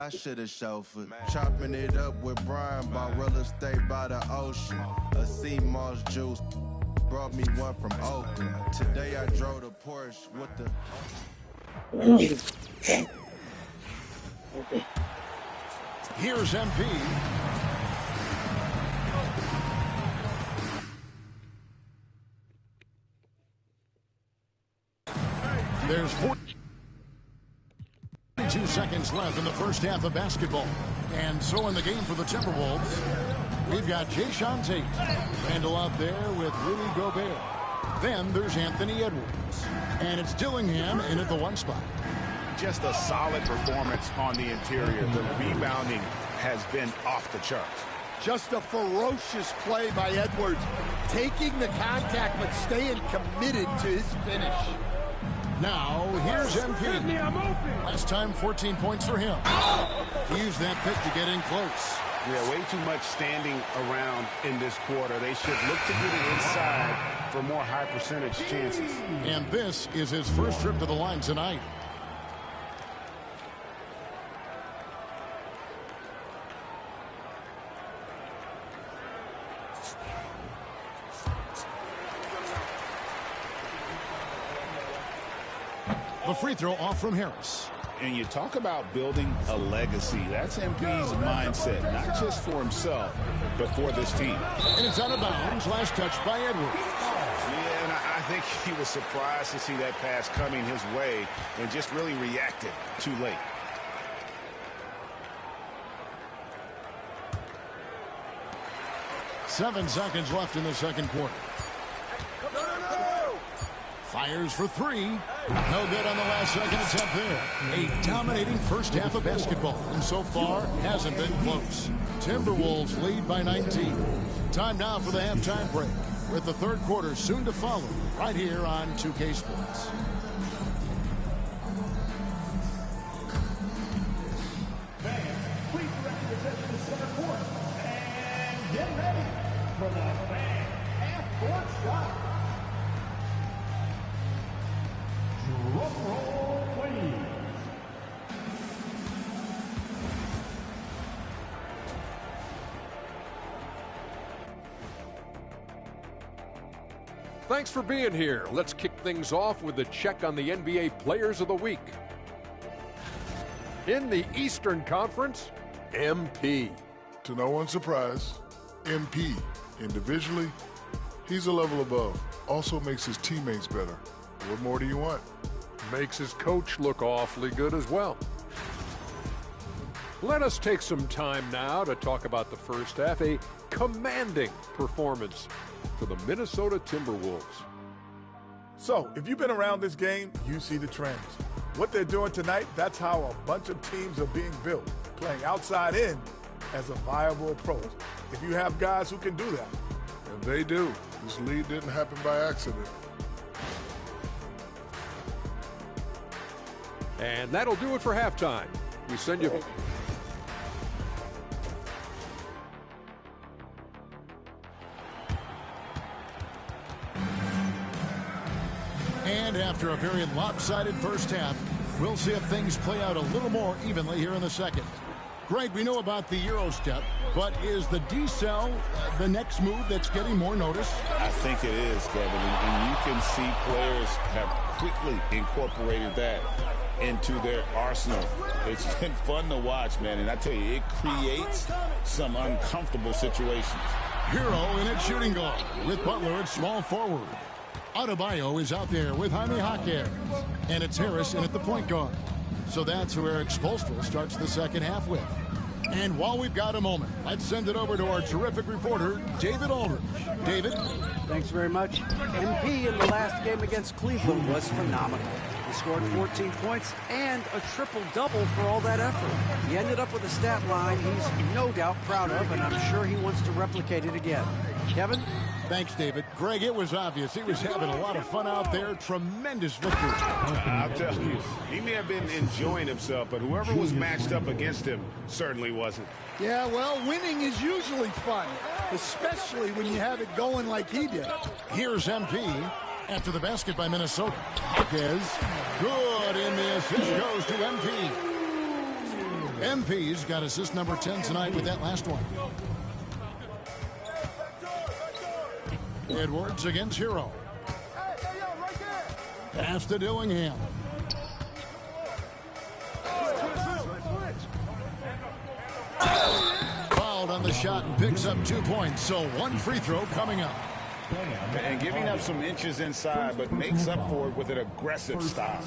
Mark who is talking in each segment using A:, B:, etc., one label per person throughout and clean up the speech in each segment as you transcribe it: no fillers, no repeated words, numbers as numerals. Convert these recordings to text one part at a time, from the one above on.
A: I should have chauffeured. Chopping it up with Brian, bought real estate by the ocean. A sea moss juice brought me one from Oakland. Today I drove the Porsche with the...
B: Here's MP. There's 42 seconds left in the first half of basketball. And so in the game for the Timberwolves, we've got Jae'Sean Tate. Randall out there with Rudy Gobert. Then there's Anthony Edwards. And it's Dillingham in at the one spot.
C: Just a solid performance on the interior. The rebounding has been off the charts.
D: Just a ferocious play by Edwards. Taking the contact but staying committed to his finish.
B: Now, here's MP. Last time, 14 points for him. He used that pick to get in close.
C: Yeah, way too much standing around in this quarter. They should look to get it inside for more high percentage chances.
B: And this is his first trip to the line tonight. The free throw off from Harris.
C: And you talk about building a legacy. That's MP's mindset, not just for himself, but for this team.
B: And it's out of bounds. Last touch by Edwards.
C: Yeah, and I think he was surprised to see that pass coming his way and just really reacted too late.
B: 7 seconds left in the second quarter. Fires for three. No good on the last second attempt there. A dominating first half of basketball, and so far hasn't been close. Timberwolves lead by 19. Time now for the halftime break, with the third quarter soon to follow, right here on 2K Sports.
E: Fans, please direct your attention to center court and get ready for the fan half-court shot. Drum roll, please.
F: Thanks for being here. Let's kick things off with a check on the NBA Players of the Week. In the Eastern Conference, MP.
G: To no one's surprise, MP, individually, he's a level above. Also makes his teammates better. What more do you want?
F: Makes his coach look awfully good as well. Let us take some time now to talk about the first half. A commanding performance for the Minnesota Timberwolves.
D: So, if you've been around this game, you see the trends. What they're doing tonight, that's how a bunch of teams are being built, playing outside in as a viable approach. If you have guys who can do that.
G: And they do. This lead didn't happen by accident.
F: And that'll do it for halftime. We send you...
B: And after a very lopsided first half, we'll see if things play out a little more evenly here in the second. Greg, we know about the Euro step, but is the decel the next move that's getting more notice?
C: I think it is, Kevin, and you can see players have quickly incorporated that into their arsenal. It's been fun to watch, man, and I tell you, it creates some uncomfortable situations.
B: Hero in at shooting guard with Butler at small forward. Adebayo is out there with Jaime Jaquez, and it's Harris in at the point guard. So that's who Eric Spoelstra starts the second half with. And while we've got a moment, let's send it over to our terrific reporter, David Aldridge. David?
H: Thanks very much. MP in the last game against Cleveland was phenomenal. He scored 14 points and a triple-double for all that effort. He ended up with a stat line he's no doubt proud of, and I'm sure he wants to replicate it again. Kevin?
B: Thanks, David. Greg, it was obvious he was having a lot of fun out there. Tremendous victory.
C: I'll tell you, he may have been enjoying himself, but whoever was matched up against him certainly wasn't.
D: Yeah, well, winning is usually fun, especially when you have it going like he did.
B: Here's MP after the basket by Minnesota. Jaquez, good in the assist, goes to MP. MP's got assist number 10 tonight with that last one. Edwards against Hero. Pass to Dillingham. Fouled on the shot and picks up 2 points. So 1 free throw coming up.
C: And giving up some inches inside, but makes up for it with an aggressive style.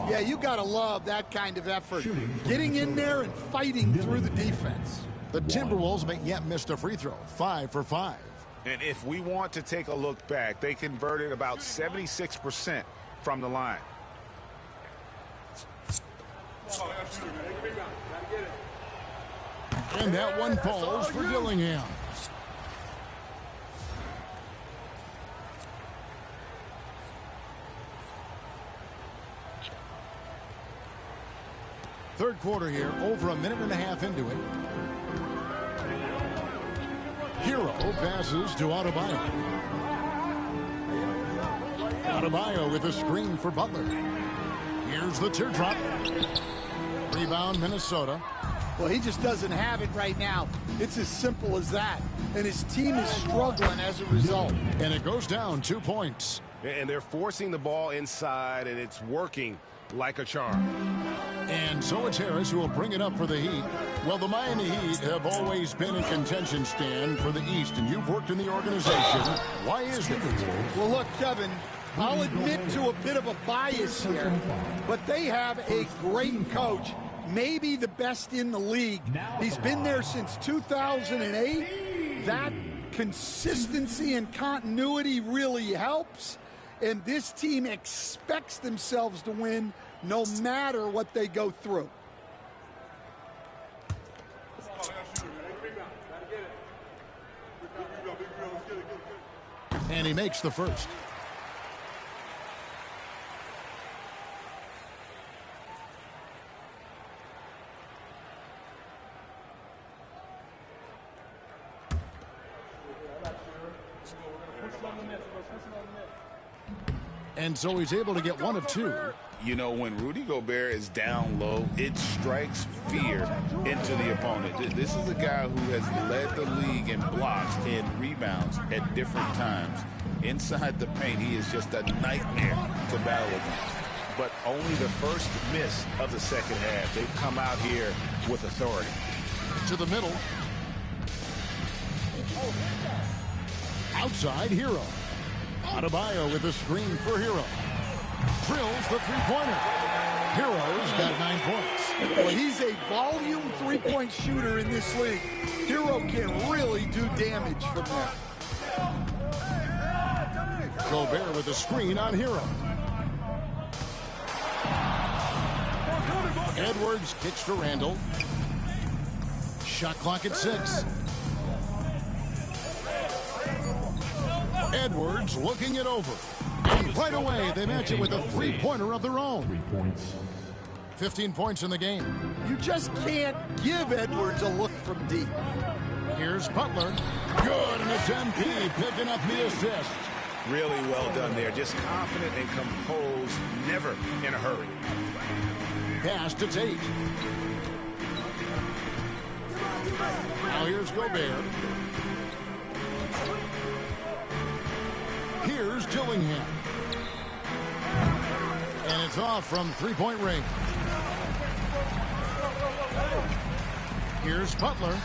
I: Yeah, you got to love that kind of effort. Getting in there and fighting through the defense.
B: The Timberwolves may yet missed a free throw. 5 for 5.
C: And if we want to take a look back, they converted about 76% from the line.
B: And that one falls for Dillingham. Third quarter here, over a minute and a half into it. Hero passes to Adebayo. Adebayo with a screen for Butler. Here's the teardrop. Rebound, Minnesota.
I: Well, he just doesn't have it right now. It's as simple as that. And his team is struggling as a result.
B: And it goes down 2 points.
J: And they're forcing the ball inside, and it's working like a charm.
B: And so it's Harris who will bring it up for the Heat. Well, the Miami Heat have always been a contention stand for the East, and you've worked in the organization. Why is that?
I: Well, look, Kevin, I'll admit to a bit of a bias here, but they have a great coach, maybe the best in the league. He's been there since 2008. That consistency and continuity really helps, and this team expects themselves to win no matter what they go through.
B: And he makes the first. And so he's able to get 1 of 2.
C: You know, when Rudy Gobert is down low, it strikes fear into the opponent. This is a guy who has led the league in blocks and rebounds at different times. Inside the paint, he is just a nightmare to battle against. But only the first miss of the second half. They've come out here with authority.
B: To the middle. Outside, Hero. Adebayo with a screen for Hero. Drills the three-pointer. Hero's got 9 points.
I: Well, he's a volume three-point shooter in this league. Hero can really do damage from there.
B: Gobert with a screen on Hero. Edwards kicks to Randall. Shot clock at 6. Edwards looking it over. And right away, they match it with a three-pointer of their own.
E: 3 points.
B: 15 points in the game.
I: You just can't give Edwards a look from deep.
B: Here's Butler. Good, and it's MP picking up the assist.
C: Really well done there. Just confident and composed, never in a hurry.
B: Pass to Tate. Now here's Gobert. Here's Dillingham. And it's off from three-point range. Here's Butler.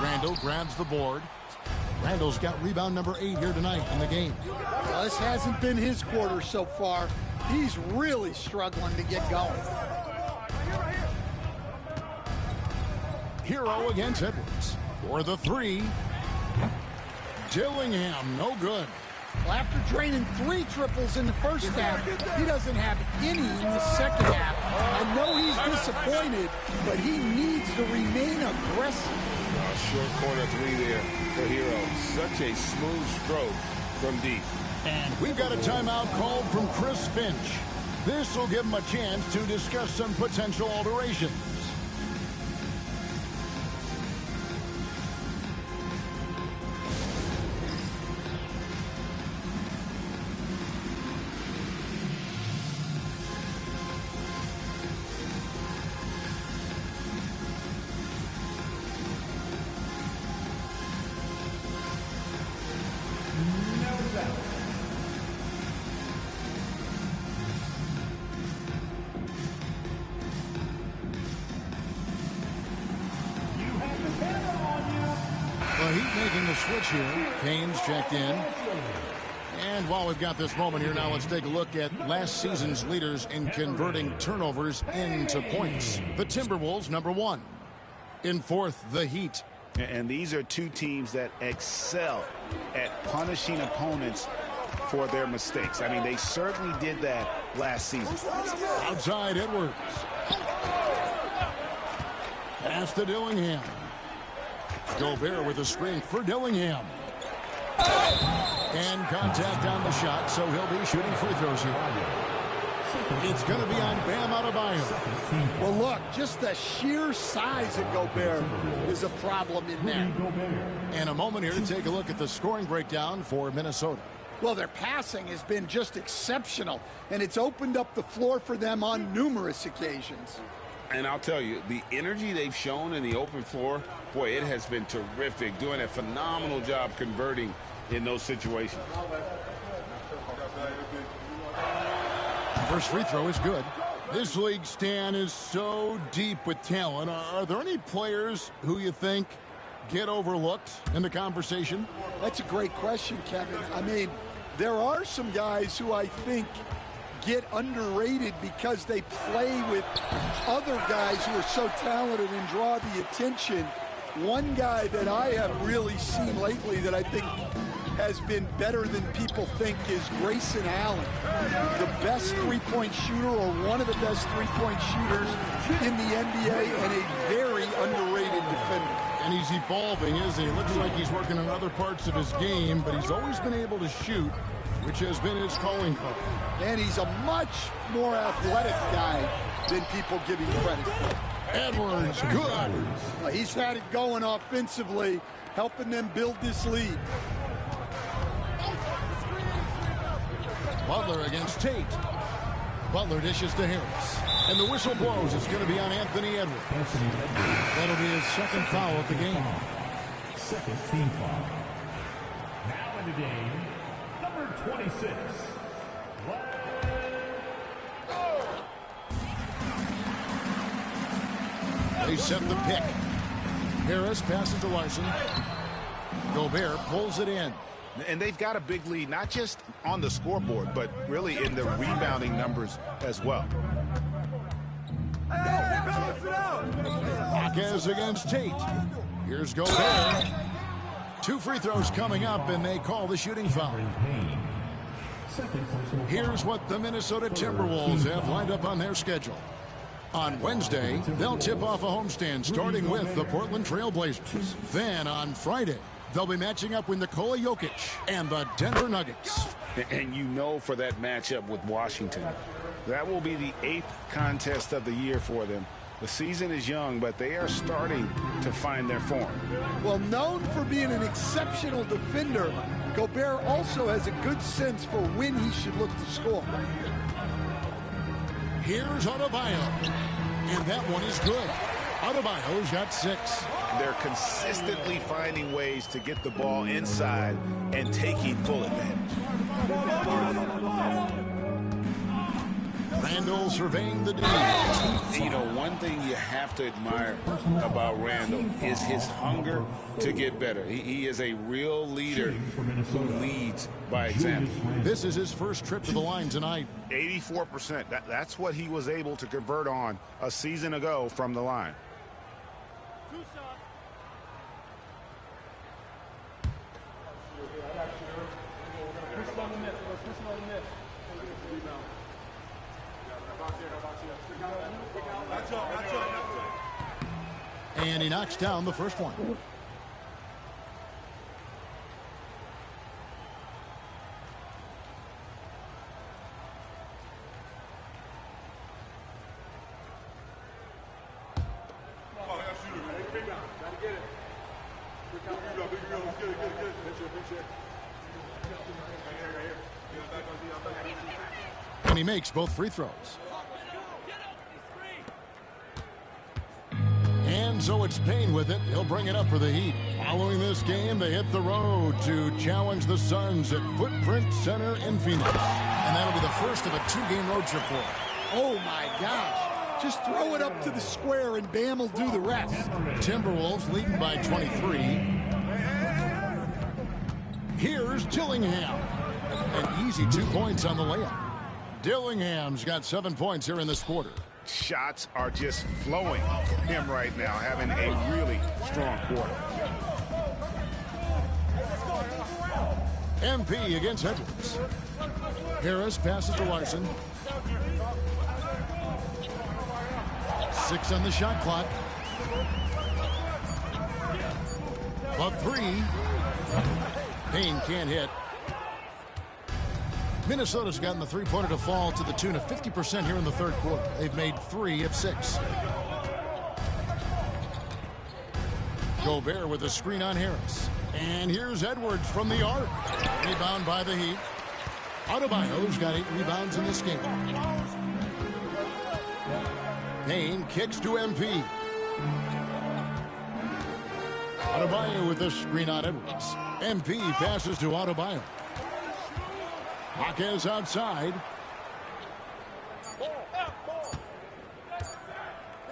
B: Randall grabs the board. Randall's got rebound number 8 here tonight in the game.
I: Well, this hasn't been his quarter so far. He's really struggling to get going.
B: Hero against Edwards. For the 3. Dillingham, no good.
I: Well, after draining 3 triples in the first half, he doesn't have any in the second half. I know he's disappointed, but he needs to remain aggressive.
C: Short corner 3 there for Hero. Such a smooth stroke from deep.
B: And we've got a timeout called from Chris Finch. This will give him a chance to discuss some potential alterations. Heat making the switch here. Kane's checked in. And while we've got this moment here, now let's take a look at last season's leaders in converting turnovers into points. The Timberwolves, number 1. In fourth, the Heat.
C: And these are two teams that excel at punishing opponents for their mistakes. I mean, they certainly did that last season.
B: Outside Edwards. Pass to Dillingham. Gobert with a screen for Dillingham. And contact on the shot, so he'll be shooting free throws here. It's going to be on Bam Adebayo.
I: Well, look, just the sheer size of Gobert is a problem in there.
B: And a moment here to take a look at the scoring breakdown for Minnesota.
I: Well, their passing has been just exceptional, and it's opened up the floor for them on numerous occasions.
C: And I'll tell you, the energy they've shown in the open floor, boy, it has been terrific, doing a phenomenal job converting in those situations.
B: First free throw is good. This league, Stan, is so deep with talent. Are there any players who you think get overlooked in the conversation?
I: That's a great question, Kevin. I mean, there are some guys who I think get underrated because they play with other guys who are so talented and draw the attention. One guy that I have really seen lately that I think has been better than people think is Grayson Allen, the best three-point shooter or one of the best three-point shooters in the NBA and a very underrated defender.
B: And he's evolving, isn't he? It looks like he's working on other parts of his game, but he's always been able to shoot, which has been his calling card.
I: And he's a much more athletic guy than people give him credit for.
B: Edwards, good.
I: He's had it going offensively, helping them build this lead.
B: Butler against Tate. Butler dishes to Harris. And the whistle blows. It's going to be on Anthony Edwards. That'll be his second foul of the game.
E: Second team foul. Now in the game, number 26.
B: They set the pick. Harris passes to Larson. Gobert pulls it in.
C: And they've got a big lead, not just on the scoreboard, but really in the rebounding numbers as well.
B: Marquez against Tate. Here's Gobert. 2 free throws coming up, and they call the shooting foul. Here's what the Minnesota Timberwolves have lined up on their schedule. On Wednesday, they'll tip off a homestand starting with the Portland Trail Blazers. Then on Friday, they'll be matching up with Nikola Jokic and the Denver Nuggets.
C: And you know, for that matchup with Washington, that will be the 8th contest of the year for them. The season is young, but they are starting to find their form.
I: Well, known for being an exceptional defender, Gobert also has a good sense for when he should look to score.
B: Here's Adebayo. And that one is good. Adebayo's got 6.
C: They're consistently finding ways to get the ball inside and taking full advantage.
B: Randall surveying the D.
C: You know, one thing you have to admire about Randall is his hunger to get better. He is a real leader who leads by example.
B: This is his first trip to the line tonight.
C: 84%. That's what he was able to convert on a season ago from the line.
B: And he knocks down the first one. And he makes both free throws. And so it's Payne with it. He'll bring it up for the Heat. Following this game, they hit the road to challenge the Suns at Footprint Center in Phoenix. And that'll be the first of a 2-game road trip for them.
I: Oh, my gosh. Just throw it up to the square and Bam will do the rest.
B: Timberwolves leading by 23. Here's Dillingham. An easy 2 points on the layup. Dillingham's got 7 points here in this quarter.
J: Shots are just flowing for him right now, having a really strong quarter.
B: MP against Edwards. Harris passes to Larson. 6 on the shot clock. But 3. Payne can't hit. Minnesota's gotten the three-pointer to fall to the tune of 50% here in the third quarter. They've made 3 of 6. Gobert with a screen on Harris. And here's Edwards from the arc. Rebound by the Heat. Adebayo's got 8 rebounds in this game. Payne kicks to MP. Adebayo with the screen on Edwards. MP passes to Adebayo. Jaquez outside.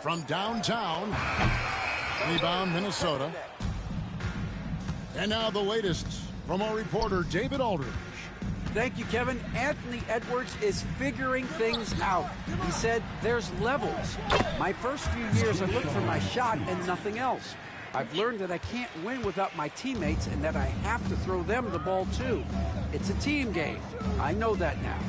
B: From downtown. Rebound Minnesota. And now the latest from our reporter David Aldridge.
H: Thank you, Kevin. Anthony Edwards is figuring things out. He said there's levels. My first few years I looked for my shot and nothing else. I've learned that I can't win without my teammates and that I have to throw them the ball too. It's a team game. I know that now.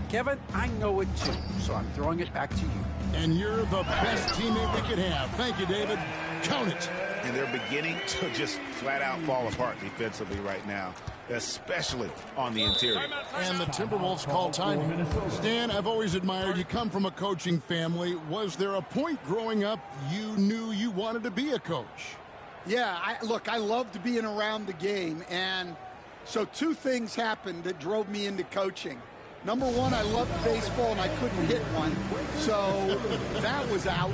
H: Kevin, I know it too, so I'm throwing it back to you.
B: And you're the best teammate we could have. Thank you, David. Count it.
J: And they're beginning to just flat out fall apart defensively right now, especially on the interior.
B: And the Timberwolves call timing. Stan, I've always admired you. Come from a coaching family. Was there a point growing up you knew you wanted to be a coach?
I: Yeah, look, I loved being around the game, and so 2 things happened that drove me into coaching. Number 1, I loved baseball, and I couldn't hit one, so that was out.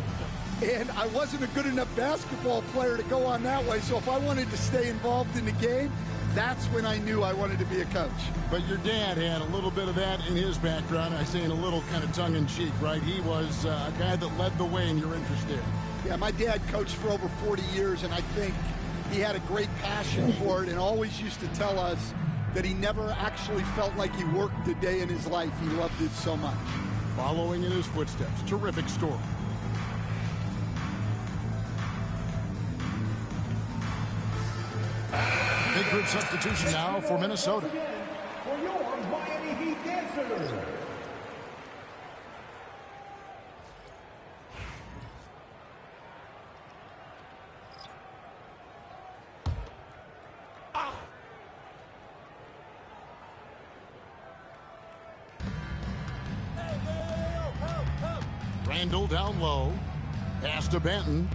I: And I wasn't a good enough basketball player to go on that way, so if I wanted to stay involved in the game, that's when I knew I wanted to be a coach.
B: But your dad had a little bit of that in his background. I say in a little kind of tongue-in-cheek, right? He was a guy that led the way in your interest there.
I: Yeah, my dad coached for over 40 years, and I think he had a great passion for it and always used to tell us that he never actually felt like he worked a day in his life. He loved it so much.
B: Following in his footsteps. Terrific story. Big group substitution now for Minnesota.
E: For your Miami Heat dancers.
B: Randall down low. Pass to Benton.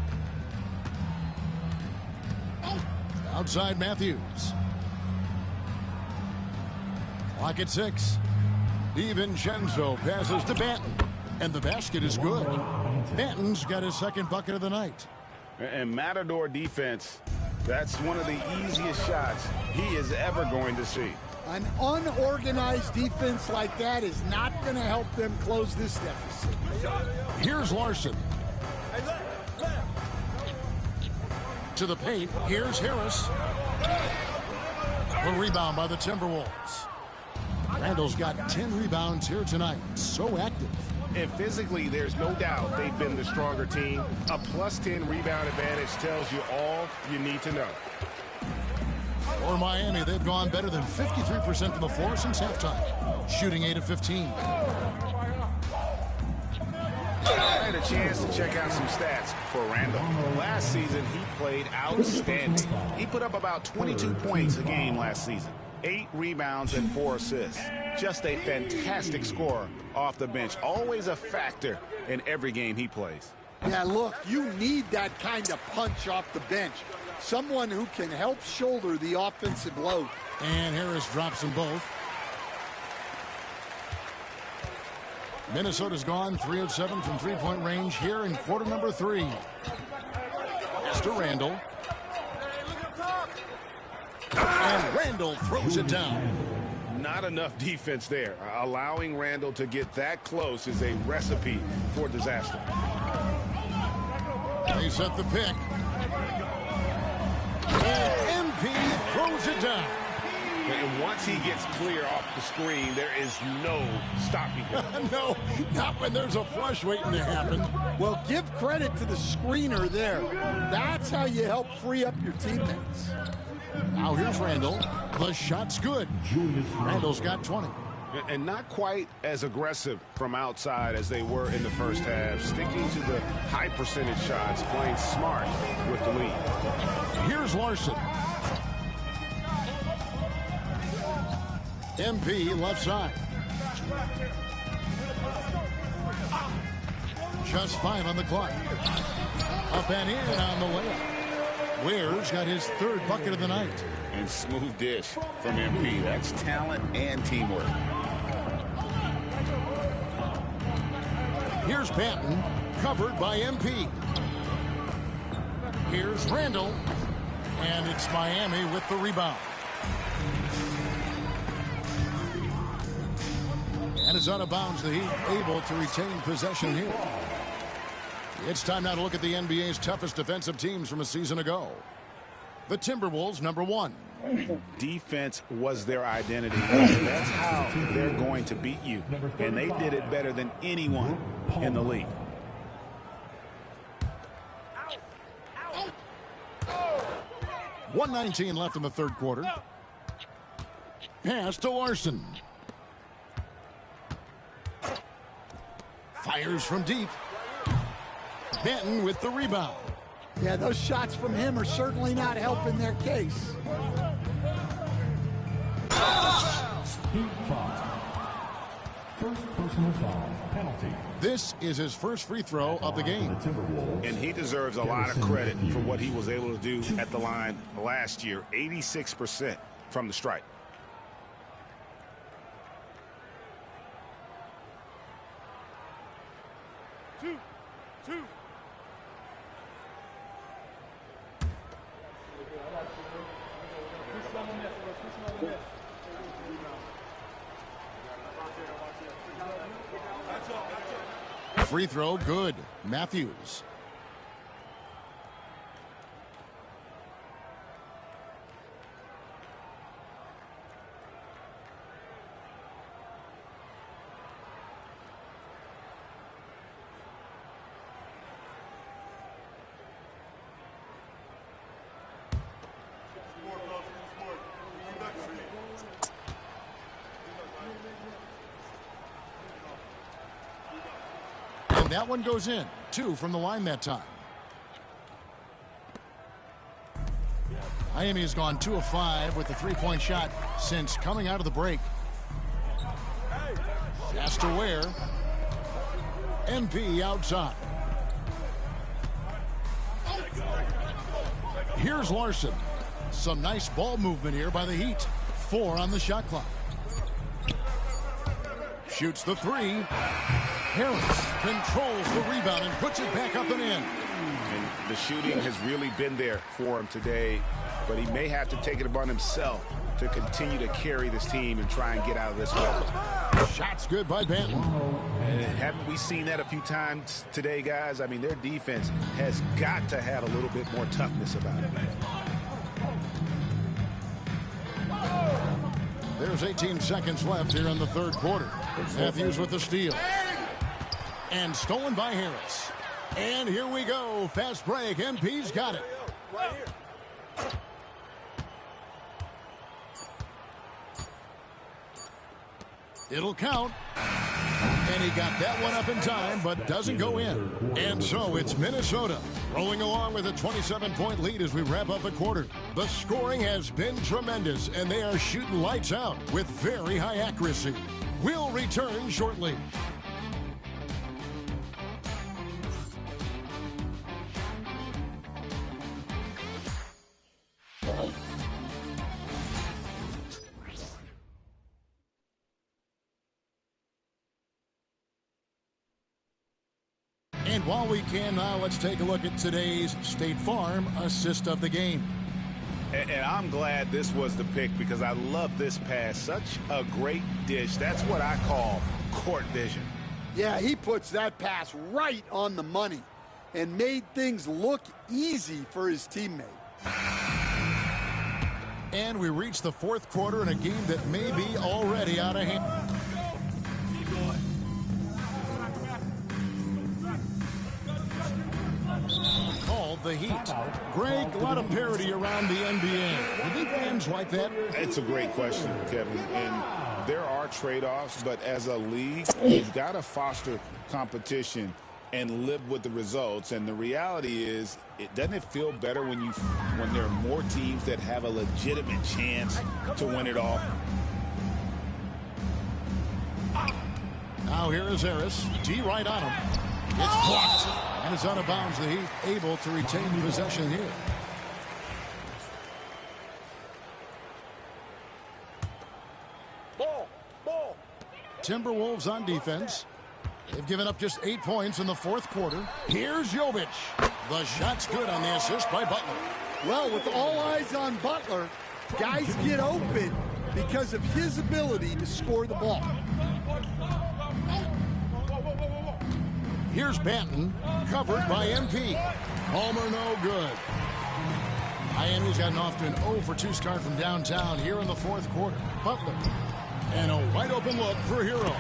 B: Outside Matthews. Clock at 6. DiVincenzo passes to Benton. And the basket is good. Benton's got his second bucket of the night.
J: And Matador defense, that's one of the easiest shots he is ever going to see.
I: An unorganized defense like that is not going to help them close this deficit.
B: Here's Larson. To the paint. Here's Harris. A rebound by the Timberwolves. Randall's got 10 rebounds here tonight. So active.
J: And physically, there's no doubt they've been the stronger team. A +10 rebound advantage tells you all you need to know.
B: For Miami, they've gone better than 53% from the floor since halftime. Shooting 8 of 15.
J: I had a chance to check out some stats for Randall. Last season, he played outstanding. He put up about 22 points a game last season. 8 rebounds and 4 assists. Just a fantastic scorer off the bench. Always a factor in every game he plays.
I: Yeah, look, you need that kind of punch off the bench. Someone who can help shoulder the offensive load.
B: And Harris drops them both. Minnesota's gone 3 of 7 from three-point range here in quarter number 3. Pass to Randall. And Randall throws it down.
J: Not enough defense there. Allowing Randall to get that close is a recipe for disaster.
B: They set the pick. And MP throws it down.
J: And once he gets clear off the screen, there is no stopping him.
B: No, not when there's a flush waiting to happen.
I: Well, give credit to the screener there. That's how you help free up your teammates.
B: Now here's Randall. The shot's good. Randall's got 20.
J: And not quite as aggressive from outside as they were in the first half. Sticking to the high percentage shots, playing smart with the lead.
B: Here's Larson. MP left side. Just 5 on the clock. Up and in on the layup. Ware's got his 3rd bucket of the night.
C: And smooth dish from MP. That's talent and teamwork.
B: Here's Banton, covered by MP. Here's Randall, and it's Miami with the rebound. And it's out of bounds. The Heat able to retain possession here. It's time now to look at the NBA's toughest defensive teams from a season ago. The Timberwolves, number 1.
J: Defense was their identity. That's how they're going to beat you. And they did it better than anyone in the league.
B: .119 left in the 3rd quarter. Pass to Larson. Fires from deep. Benton with the rebound.
I: Yeah, those shots from him are certainly not helping their case.
E: First personal foul, penalty.
B: This is his first free throw of the game.
J: And he deserves a lot of credit for what he was able to do at the line last year. 86% from the stripe. Two.
B: Free throw, good. Matthews. That one goes in. 2 from the line that time. Miami has gone 2 of 5 with the 3-point shot since coming out of the break. Pass to Ware. MP outside. Here's Larson. Some nice ball movement here by the Heat. 4 on the shot clock. Shoots the 3. Harris controls the rebound and puts it back up and in.
J: And the shooting has really been there for him today, but he may have to take it upon himself to continue to carry this team and try and get out of this one.
B: Shots good by Banton.
J: And haven't we seen that a few times today, guys? I mean, their defense has got to have a little bit more toughness about it.
B: There's 18 seconds left here in the 3rd quarter. Matthews with the steal. And stolen by Harris. And here we go. Fast break. MP's got it.
D: Right here.
B: It'll count. And he got that one up in time, but doesn't go in. And so it's Minnesota rolling along with a 27-point lead as we wrap up the quarter. The scoring has been tremendous, and they are shooting lights out with very high accuracy. We'll return shortly. And while we can now, let's take a look at today's State Farm assist of the game.
J: And I'm glad this was the pick because I love this pass. Such a great dish. That's what I call court vision.
I: Yeah, he puts that pass right on the money and made things look easy for his teammate.
B: And we reach the fourth quarter in a game that may be already out of hand. Called the Heat. Greg, a lot of parity around the NBA. Do you think fans like that?
C: It's a great question, Kevin. And there are trade-offs, but as a league, you've got to foster competition and live with the results. And the reality is, doesn't it feel better when there are more teams that have a legitimate chance to win it all?
B: Now here is Harris. D right on him. It's blocked. And it's out of bounds. The Heat able to retain possession here.
E: Ball.
B: Timberwolves on defense. They've given up just 8 points in the fourth quarter. Here's Jovic. The shot's good on the assist by Butler.
I: Well, with all eyes on Butler, guys get open because of his ability to score the ball.
B: Here's Banton, covered by MP. Homer no good. Miami's gotten off to an 0-for-2 start from downtown here in the fourth quarter. Butler. And a wide open look for Hero.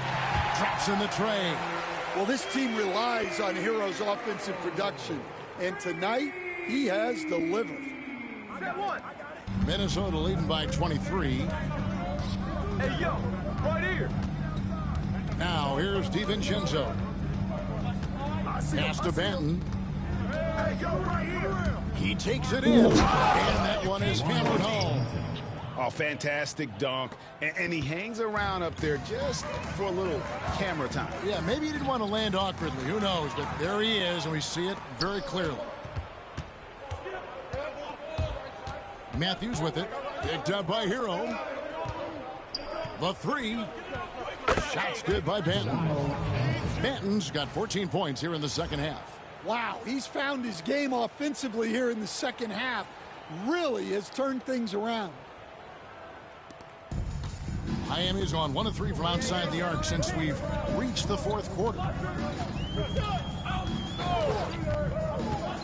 B: Drops in the tray.
I: Well, this team relies on Hero's offensive production, and tonight he has delivered.
B: Minnesota leading by 23.
E: Hey, yo, right here.
B: Now here's DiVincenzo. Pass to Banton.
E: Hey, yo, right here.
B: He takes it in, and that one is hammered home.
C: Oh, fantastic dunk. And he hangs around up there just for a little camera time.
B: Yeah, maybe he didn't want to land awkwardly. Who knows? But there he is, and we see it very clearly. Matthews with it. Picked up by Hero. The three. Shot's good by Banton. Banton's got 14 points here in the second half.
I: Wow, he's found his game offensively here in the second half. Really has turned things around.
B: Miami's on 1 of 3 from outside the arc since we've reached the fourth quarter.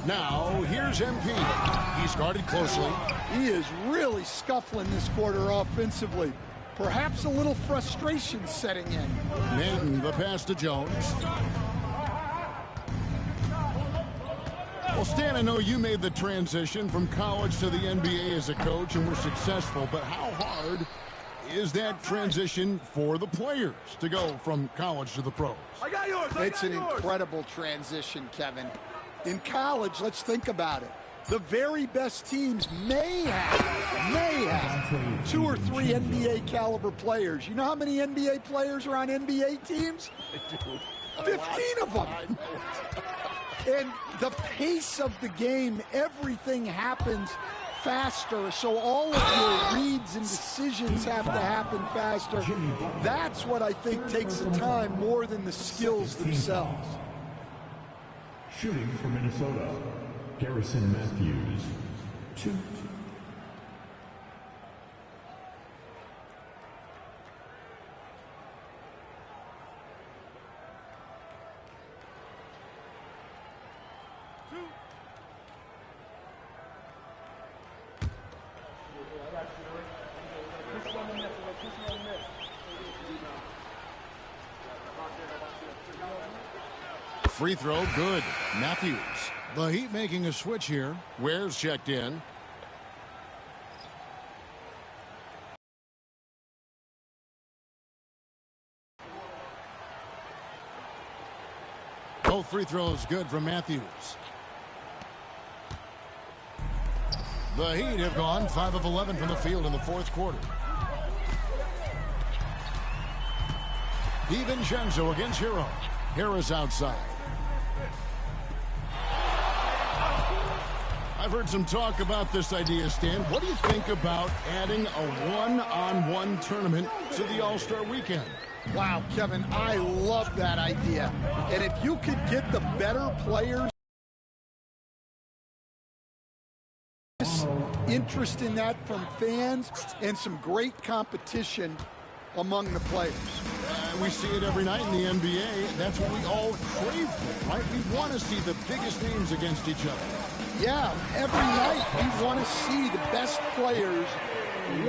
B: Now, here's MP. He's guarded closely.
I: He is really scuffling this quarter offensively. Perhaps a little frustration setting in.
B: Minton, the pass to Jones. Well, Stan, I know you made the transition from college to the NBA as a coach and were successful, but how hard is that transition for the players to go from college to the pros?
I: It's an incredible transition, Kevin. In college, let's think about it. The very best teams may have 2 or 3 NBA caliber players. You know how many NBA players are on NBA teams? 15 of them. And the pace of the game, everything happens faster, so all of your reads and decisions have to happen faster. That's what I think takes the time more than the skills themselves.
K: Shooting for Minnesota, Garrison Matthews, 2.
B: Free throw, good. Matthews. The Heat making a switch here. Ware's checked in. Both free throws good from Matthews. The Heat have gone 5 of 11 from the field in the fourth quarter. DiVincenzo against Hero. Harris outside. I've heard some talk about this idea, Stan. What do you think about adding a one-on-one tournament to the All-Star weekend?
I: Wow, Kevin, I love that idea. And if you could get the better players, interest in that from fans and some great competition among the players.
B: We see it every night in the NBA. That's what we all crave for, right? We want to see the biggest names against each other.
I: Yeah, every night we want to see the best players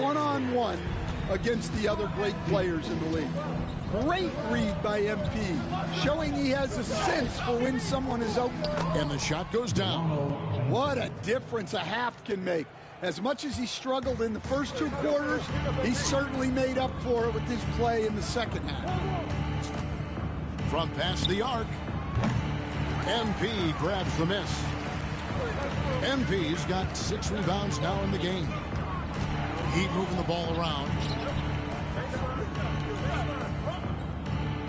I: one-on-one against the other great players in the league. Great read by MP, showing he has a sense for when someone is open.
B: And the shot goes down.
I: What a difference a half can make. As much as he struggled in the first 2 quarters, he certainly made up for it with his play in the second half.
B: From past the arc, MP grabs the miss. MP's got 6 rebounds now in the game. Heat moving the ball around.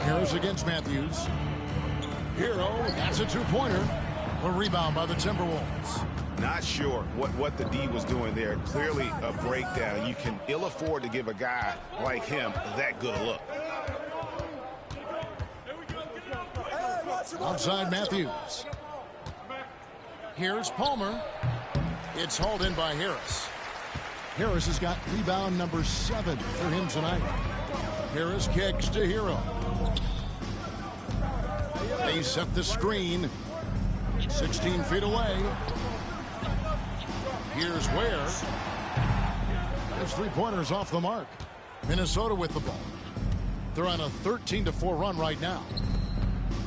B: Harris against Matthews. Hero, that's a 2-pointer. A rebound by the Timberwolves.
J: Not sure what the D was doing there. Clearly a breakdown. You can ill afford to give a guy like him that good a look.
B: Outside Matthews. Here's Palmer. It's hauled in by Harris. Harris has got rebound number 7 for him tonight. Harris kicks to Hero. They set the screen. 16 feet away. Here's Ware. His 3-pointers off the mark. Minnesota with the ball. They're on a 13-4 run right now.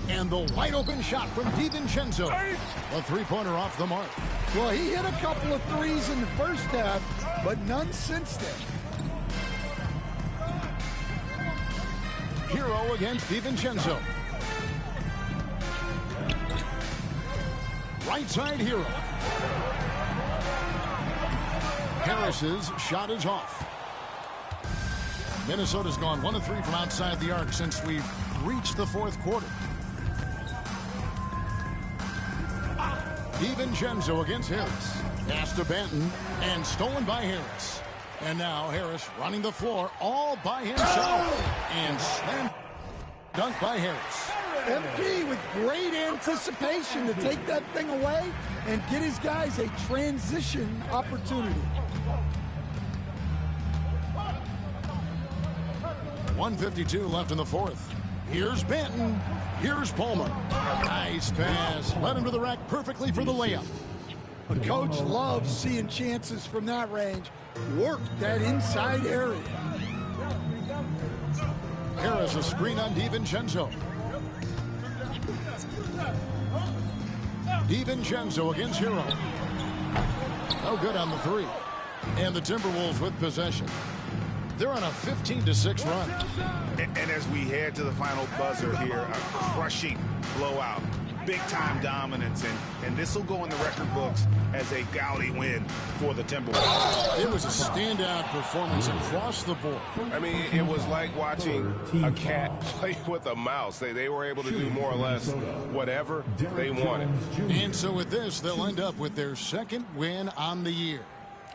B: And the wide open shot from DiVincenzo. A 3-pointer off the mark.
I: Well, he hit a couple of threes in the first half, but none since then.
B: Hero against DiVincenzo. Right side Hero. Harris's shot is off. Minnesota's gone 1 of 3 from outside the arc since we've reached the 4th quarter. DiVincenzo against Harris. Pass to Benton and stolen by Harris. And now Harris running the floor all by himself. And slam dunk by Harris.
I: MP with great anticipation to take that thing away and get his guys a transition opportunity.
B: 1:52 left in the 4th. Here's Benton. Here's Palmer. Nice pass. Led him to the rack perfectly for the layup.
I: A coach loves seeing chances from that range. Work that inside area.
B: Harris a screen on DiVincenzo. DiVincenzo against Hero. No good on the 3. And the Timberwolves with possession. They're on a 15-6 run.
J: And as we head to the final buzzer here, a crushing blowout, big-time dominance, and this will go in the record books as a gaudy win for the Timberwolves.
B: It was a standout performance across the board.
L: I mean, it was like watching a cat play with a mouse. They were able to do more or less whatever they wanted.
B: And so with this, they'll end up with their 2nd win on the year.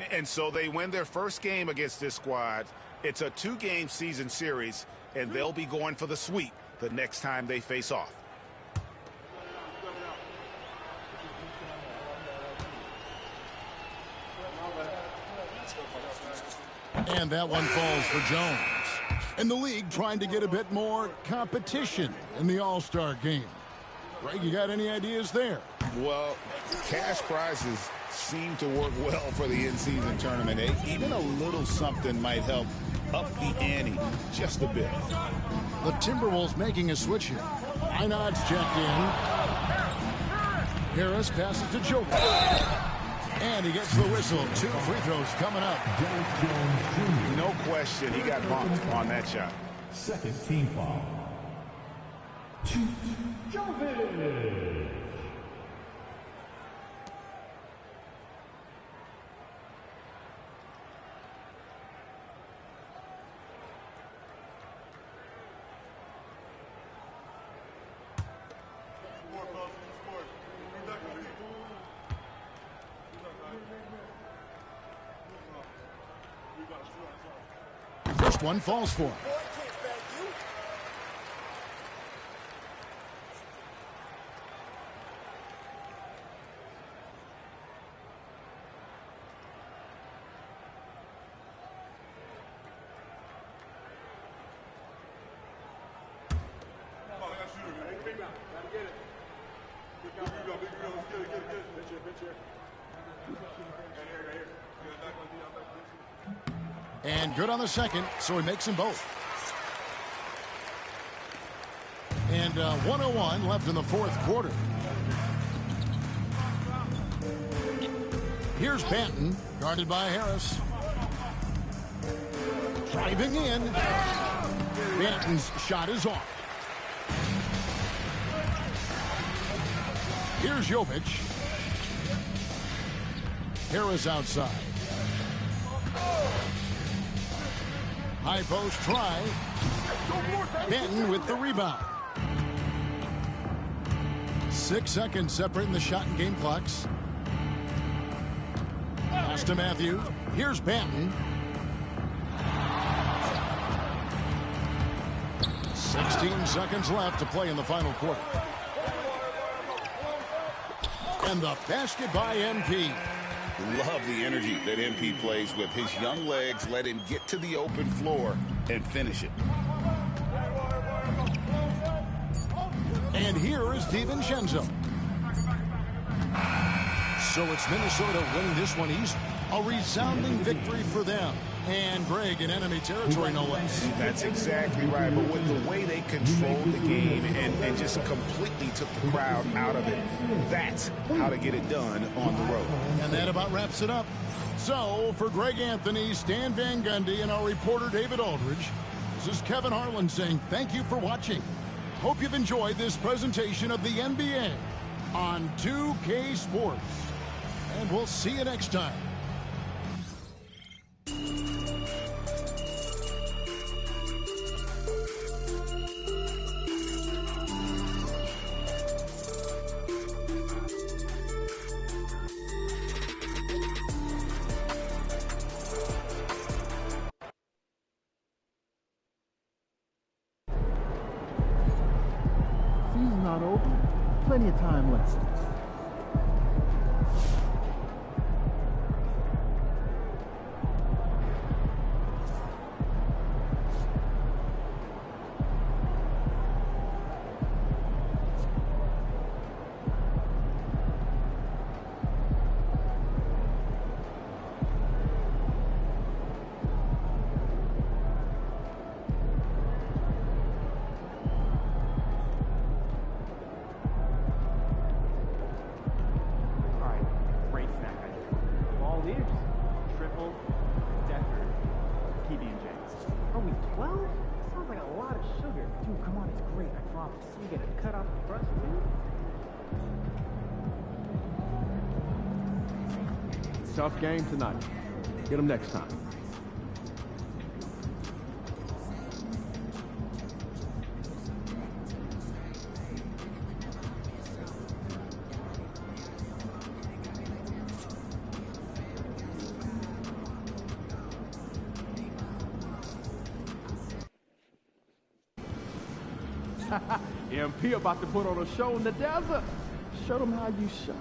J: And so they win their first game against this squad. It's a 2-game season series, and they'll be going for the sweep the next time they face off.
B: And that one falls for Jones. And the league trying to get a bit more competition in the All-Star game. Greg, you got any ideas there?
C: Well, cash prizes seem to work well for the in-season tournament. Even a little something might help up the ante just a bit.
B: The Timberwolves making a switch here. Einard's checked in. Harris passes to Jokic. And he gets the whistle. 2 free throws coming up.
J: No question, he got bumped on that shot.
K: 2nd team foul. Jovic.
B: First one falls for him. And good on the second, so he makes them both. And 1:01 left in the fourth quarter. Here's Banton, guarded by Harris. Driving in. Banton's shot is off. Here's Jovic. Harris outside. High post try. Banton with the rebound. 6 seconds separating the shot and game clocks. Pass to Matthew. Here's Banton. 16 seconds left to play in the final quarter. And the basket by MP.
C: Love the energy that MP plays with. His young legs let him get to the open floor and finish it.
B: And here is DiVincenzo. So it's Minnesota winning this one easy. A resounding victory for them. And Greg in enemy territory, no less.
J: That's exactly right. But with the way they controlled the game and just completely took the crowd out of it, that's how to get it done on the road.
B: And that about wraps it up. So for Greg Anthony, Stan Van Gundy, and our reporter David Aldridge, this is Kevin Harlan saying thank you for watching. Hope you've enjoyed this presentation of the NBA on 2K Sports. And we'll see you next time.
M: Season's not over. Plenty of time left.
N: Tough game tonight. Get them next time. MP about to put on a show in the desert. Show them how you shine.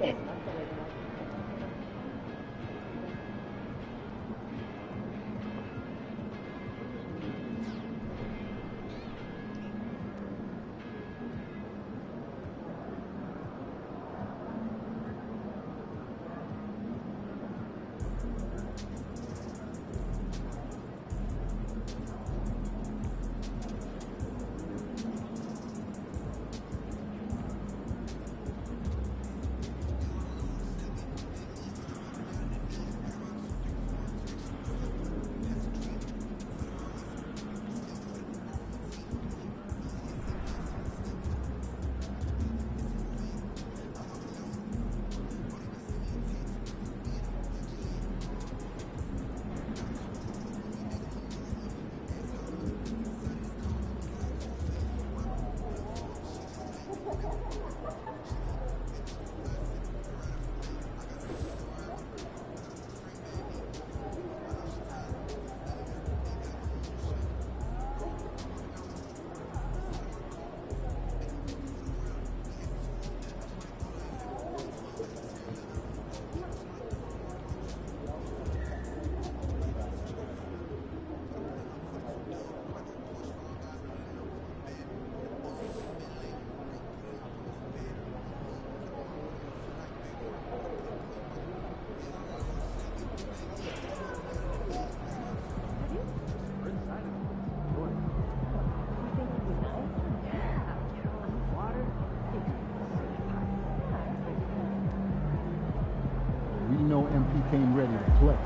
M: We know MP came ready to play.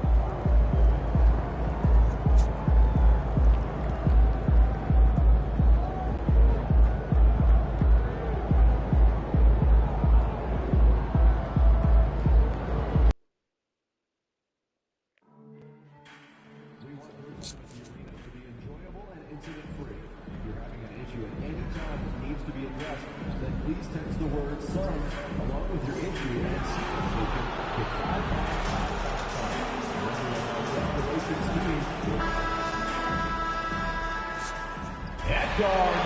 E: At guard,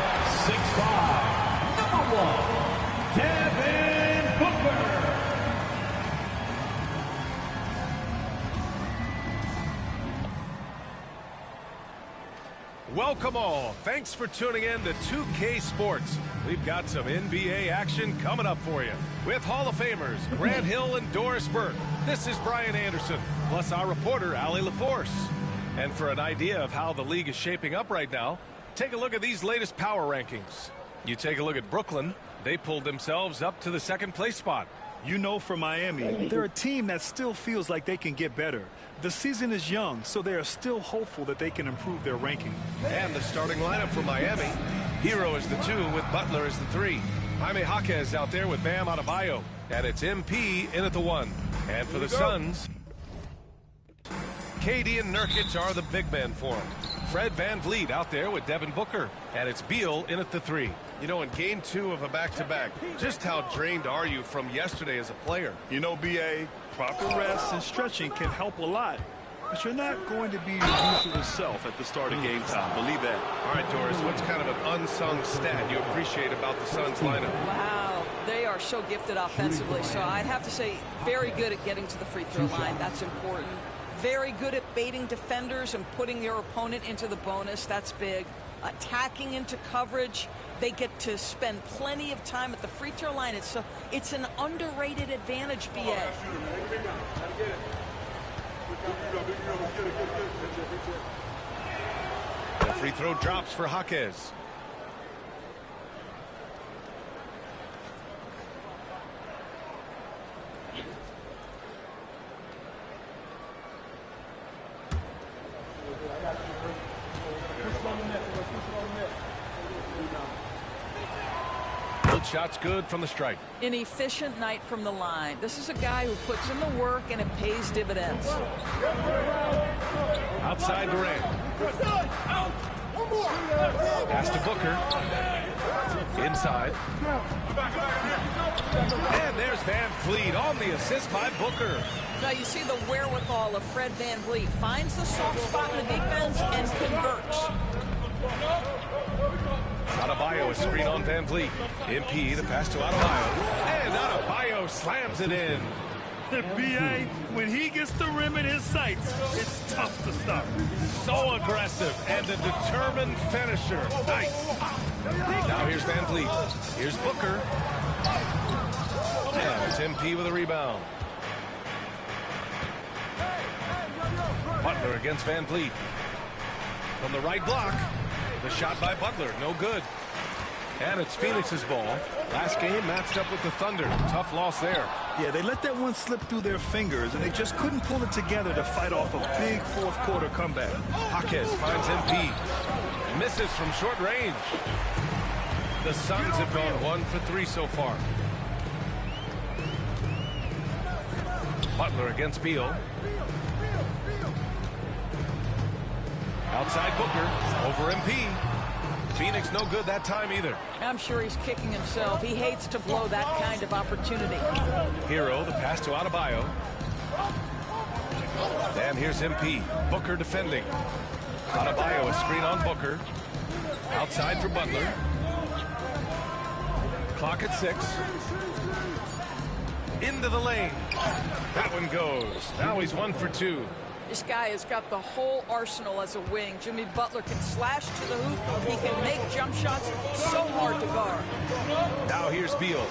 E: 6'5", number 1, Devin Booker.
L: Welcome all. Thanks for tuning in to 2K Sports. We've got some NBA action coming up for you. With Hall of Famers Grant Hill and Doris Burke. This is Brian Anderson, plus our reporter, Allie LaForce. And for an idea of how the league is shaping up right now, take a look at these latest power rankings. You take a look at Brooklyn. They pulled themselves up to the second place spot.
O: You know, for Miami, they're a team that still feels like they can get better. The season is young, so they are still hopeful that they can improve their ranking.
L: And the starting lineup for Miami. Hero is the 2 with Butler as the 3. Jaime Jaquez out there with Bam Adebayo. And it's MP in at the 1. And for the Suns, KD and Nurkic are the big men for him. Fred VanVleet out there with Devin Booker. And it's Beal in at the 3. You know, in game 2 of a back-to-back, just how drained are you from yesterday as a player?
O: You know, B.A., proper rest and stretching can help a lot. But you're not going to be your usual self at the start of game time. Believe that.
L: All right, Doris, what's kind of an unsung stat you appreciate about the Suns lineup?
P: Wow, they are so gifted offensively. So I'd have to say very good at getting to the free throw line. That's important. Very good at baiting defenders and putting your opponent into the bonus. That's big. Attacking into coverage. They get to spend plenty of time at the free throw line. It's an underrated advantage, BA.
L: The free throw drops for Jaquez. Shot's good from the strike.
P: An efficient night from the line. This is a guy who puts in the work and it pays dividends.
L: Outside Durant. Pass to Booker. Inside. And there's VanVleet on the assist by Booker.
P: Now you see the wherewithal of Fred VanVleet. Finds the soft spot in the defense and converts.
L: Adebayo, a screen on Van Vliet. MP, the pass to Adebayo. And Adebayo slams it in.
O: B.A., when he gets the rim in his sights, it's tough to stop.
L: So aggressive and a determined finisher. Nice. Now here's Van Vliet. Here's Booker. And it's MP with a rebound. Butler against Van Vliet. From the right block. The shot by Butler, no good. And it's Phoenix's ball. Last game matched up with the Thunder. Tough loss there.
O: Yeah, they let that one slip through their fingers, and they just couldn't pull it together to fight off a big fourth-quarter comeback.
L: Jaquez finds MP. Misses from short range. The Suns have gone 1 for 3 so far. Butler against Beal. Outside Booker. Over MP. Phoenix no good that time either.
P: I'm sure he's kicking himself. He hates to blow that kind of opportunity.
L: Hero, the pass to Adebayo. And here's MP. Booker defending. Adebayo, a screen on Booker. Outside for Butler. Clock at 6. Into the lane. That one goes. Now he's 1 for 2.
P: This guy has got the whole arsenal as a wing. Jimmy Butler can slash to the hoop. He can make jump shots so hard to guard.
L: Now here's Beal.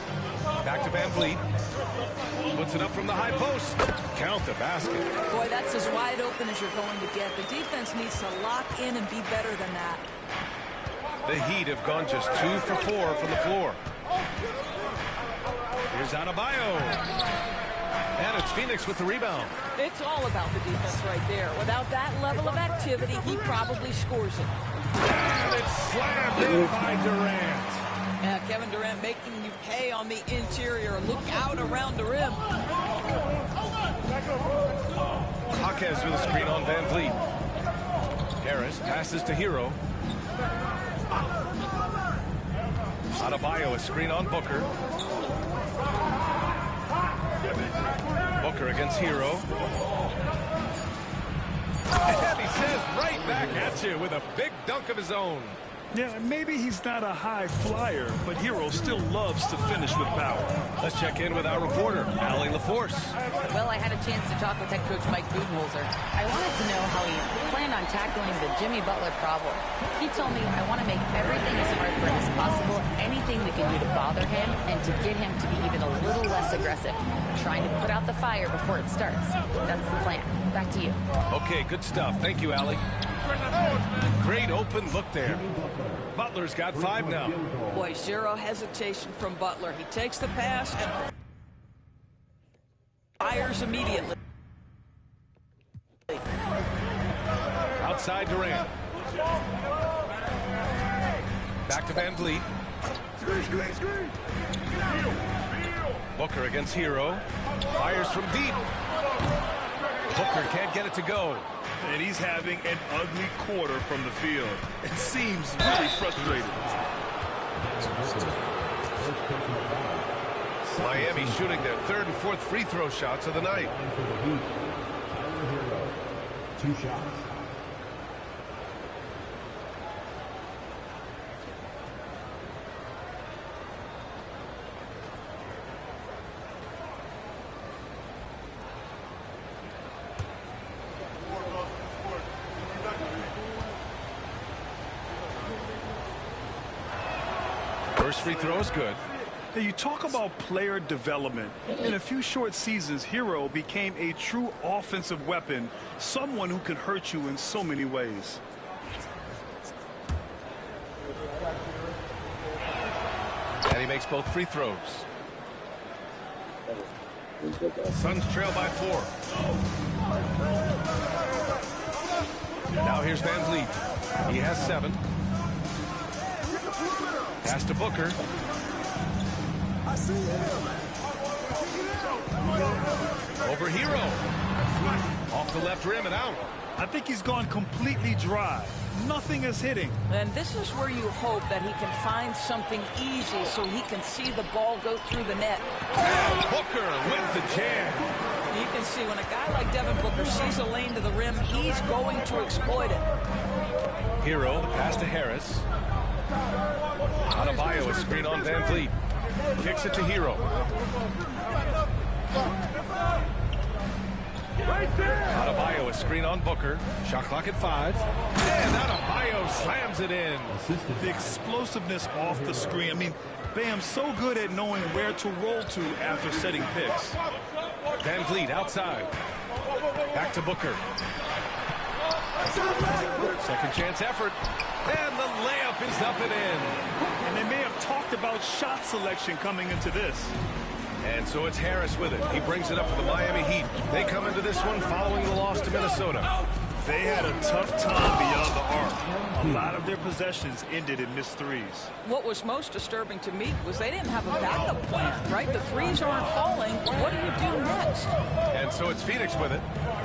L: Back to Van Vliet. Puts it up from the high post. Count the basket.
P: Boy, that's as wide open as you're going to get. The defense needs to lock in and be better than that.
L: The Heat have gone just 2 for 4 from the floor. Here's Adebayo. And it's Phoenix with the rebound.
P: It's all about the defense right there. Without that level of activity, he probably scores it.
L: And it's slammed in by Durant.
P: Yeah, Kevin Durant making you pay on the interior. Look out around the rim.
L: Jaquez with a screen on Van Vliet. Harris passes to Hero. Adebayo, a screen on Booker. Booker against Hero. And he says right back at you with a big dunk of his own.
O: Yeah, maybe he's not a high flyer, but Hero still loves to finish with power.
L: Let's check in with our reporter, Allie LaForce.
Q: Well, I had a chance to talk with head coach Mike Budenholzer. I wanted to know how he planned on tackling the Jimmy Butler problem. He told me, I want to make everything as hard for him as possible, anything we can do to bother him, and to get him to be even a little less aggressive, trying to put out the fire before it starts. That's the plan. Back to you.
L: Okay, good stuff. Thank you, Allie. Great open look there. Butler's got 5 now.
P: Boy, zero hesitation from Butler. He takes the pass and fires immediately.
L: Outside Durant. Back to Van Vliet. Booker against Hero. Fires from deep. Booker can't get it to go.
O: And he's having an ugly quarter from the field. It seems really frustrated.
L: Miami shooting their 3rd and 4th free throw shots of the night.
K: 2 shots.
L: First free throw is good.
O: Hey, you talk about player development. In a few short seasons, Hero became a true offensive weapon, someone who could hurt you in so many ways.
L: And he makes both free throws. Suns trail by 4. Now here's Van Vliet. He has 7. Pass to Booker. Over Hero. Off the left rim and out.
O: I think he's gone completely dry. Nothing is hitting.
P: And this is where you hope that he can find something easy so he can see the ball go through the net.
L: And Booker with the jam.
P: You can see when a guy like Devin Booker sees a lane to the rim, he's going to exploit it.
L: Hero, the pass to Harris. Adebayo, a screen on Van Vliet. Kicks it to Hero. Adebayo, a screen on Booker. Shot clock at 5. And Adebayo slams it in.
O: The explosiveness off the screen. I mean, Bam's so good at knowing where to roll to after setting picks.
L: Van Vliet outside. Back to Booker. Second chance effort. And the layup is up and in.
O: And they may have talked about shot selection coming into this.
L: And so it's Harris with it. He brings it up for the Miami Heat. They come into this one following the loss to Minnesota.
O: They had a tough time beyond the arc. A lot of their possessions ended in missed threes.
P: What was most disturbing to me was they didn't have a backup plan, right? The threes aren't falling. What do you do next?
L: And so it's Phoenix with it.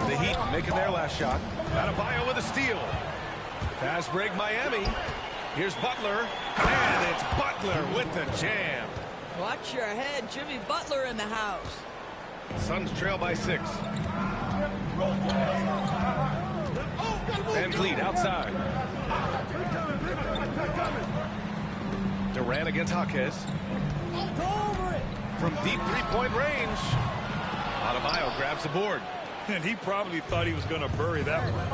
L: The Heat making their last shot. Adebayo with a steal. Fast break Miami. Here's Butler. And it's Butler with the jam.
P: Watch your head. Jimmy Butler in the house.
L: Suns trail by 6. Van Vliet outside. Durant against Jaquez. From deep three-point range. Adebayo grabs the board.
O: And he probably thought he was going to bury that one.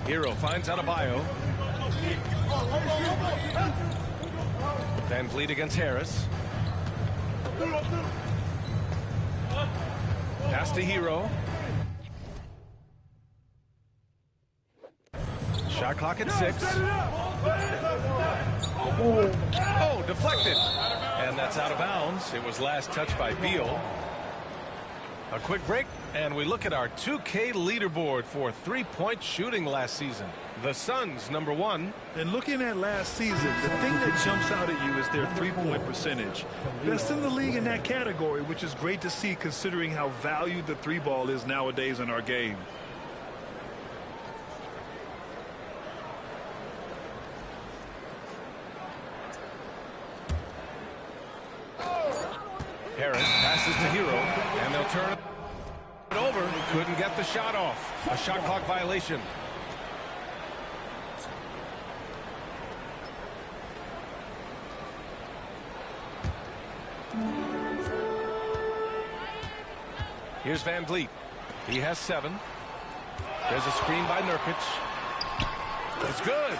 L: Hero finds Adebayo. Van Vliet against Harris. Pass to Hero. Shot clock at 6. Oh, deflected. And that's out of bounds. It was last touched by Beal. A quick break, and we look at our 2K leaderboard for three-point shooting last season. The Suns, number 1.
O: And looking at last season, the thing that jumps out at you is their three-point percentage. Best in the league in that category, which is great to see considering how valued the three ball is nowadays in our game.
L: Harris passes to Hero, and they'll turn it over. Couldn't get the shot off. A shot clock violation. Here's Van Vliet. He has 7. There's a screen by Nurkic. It's good.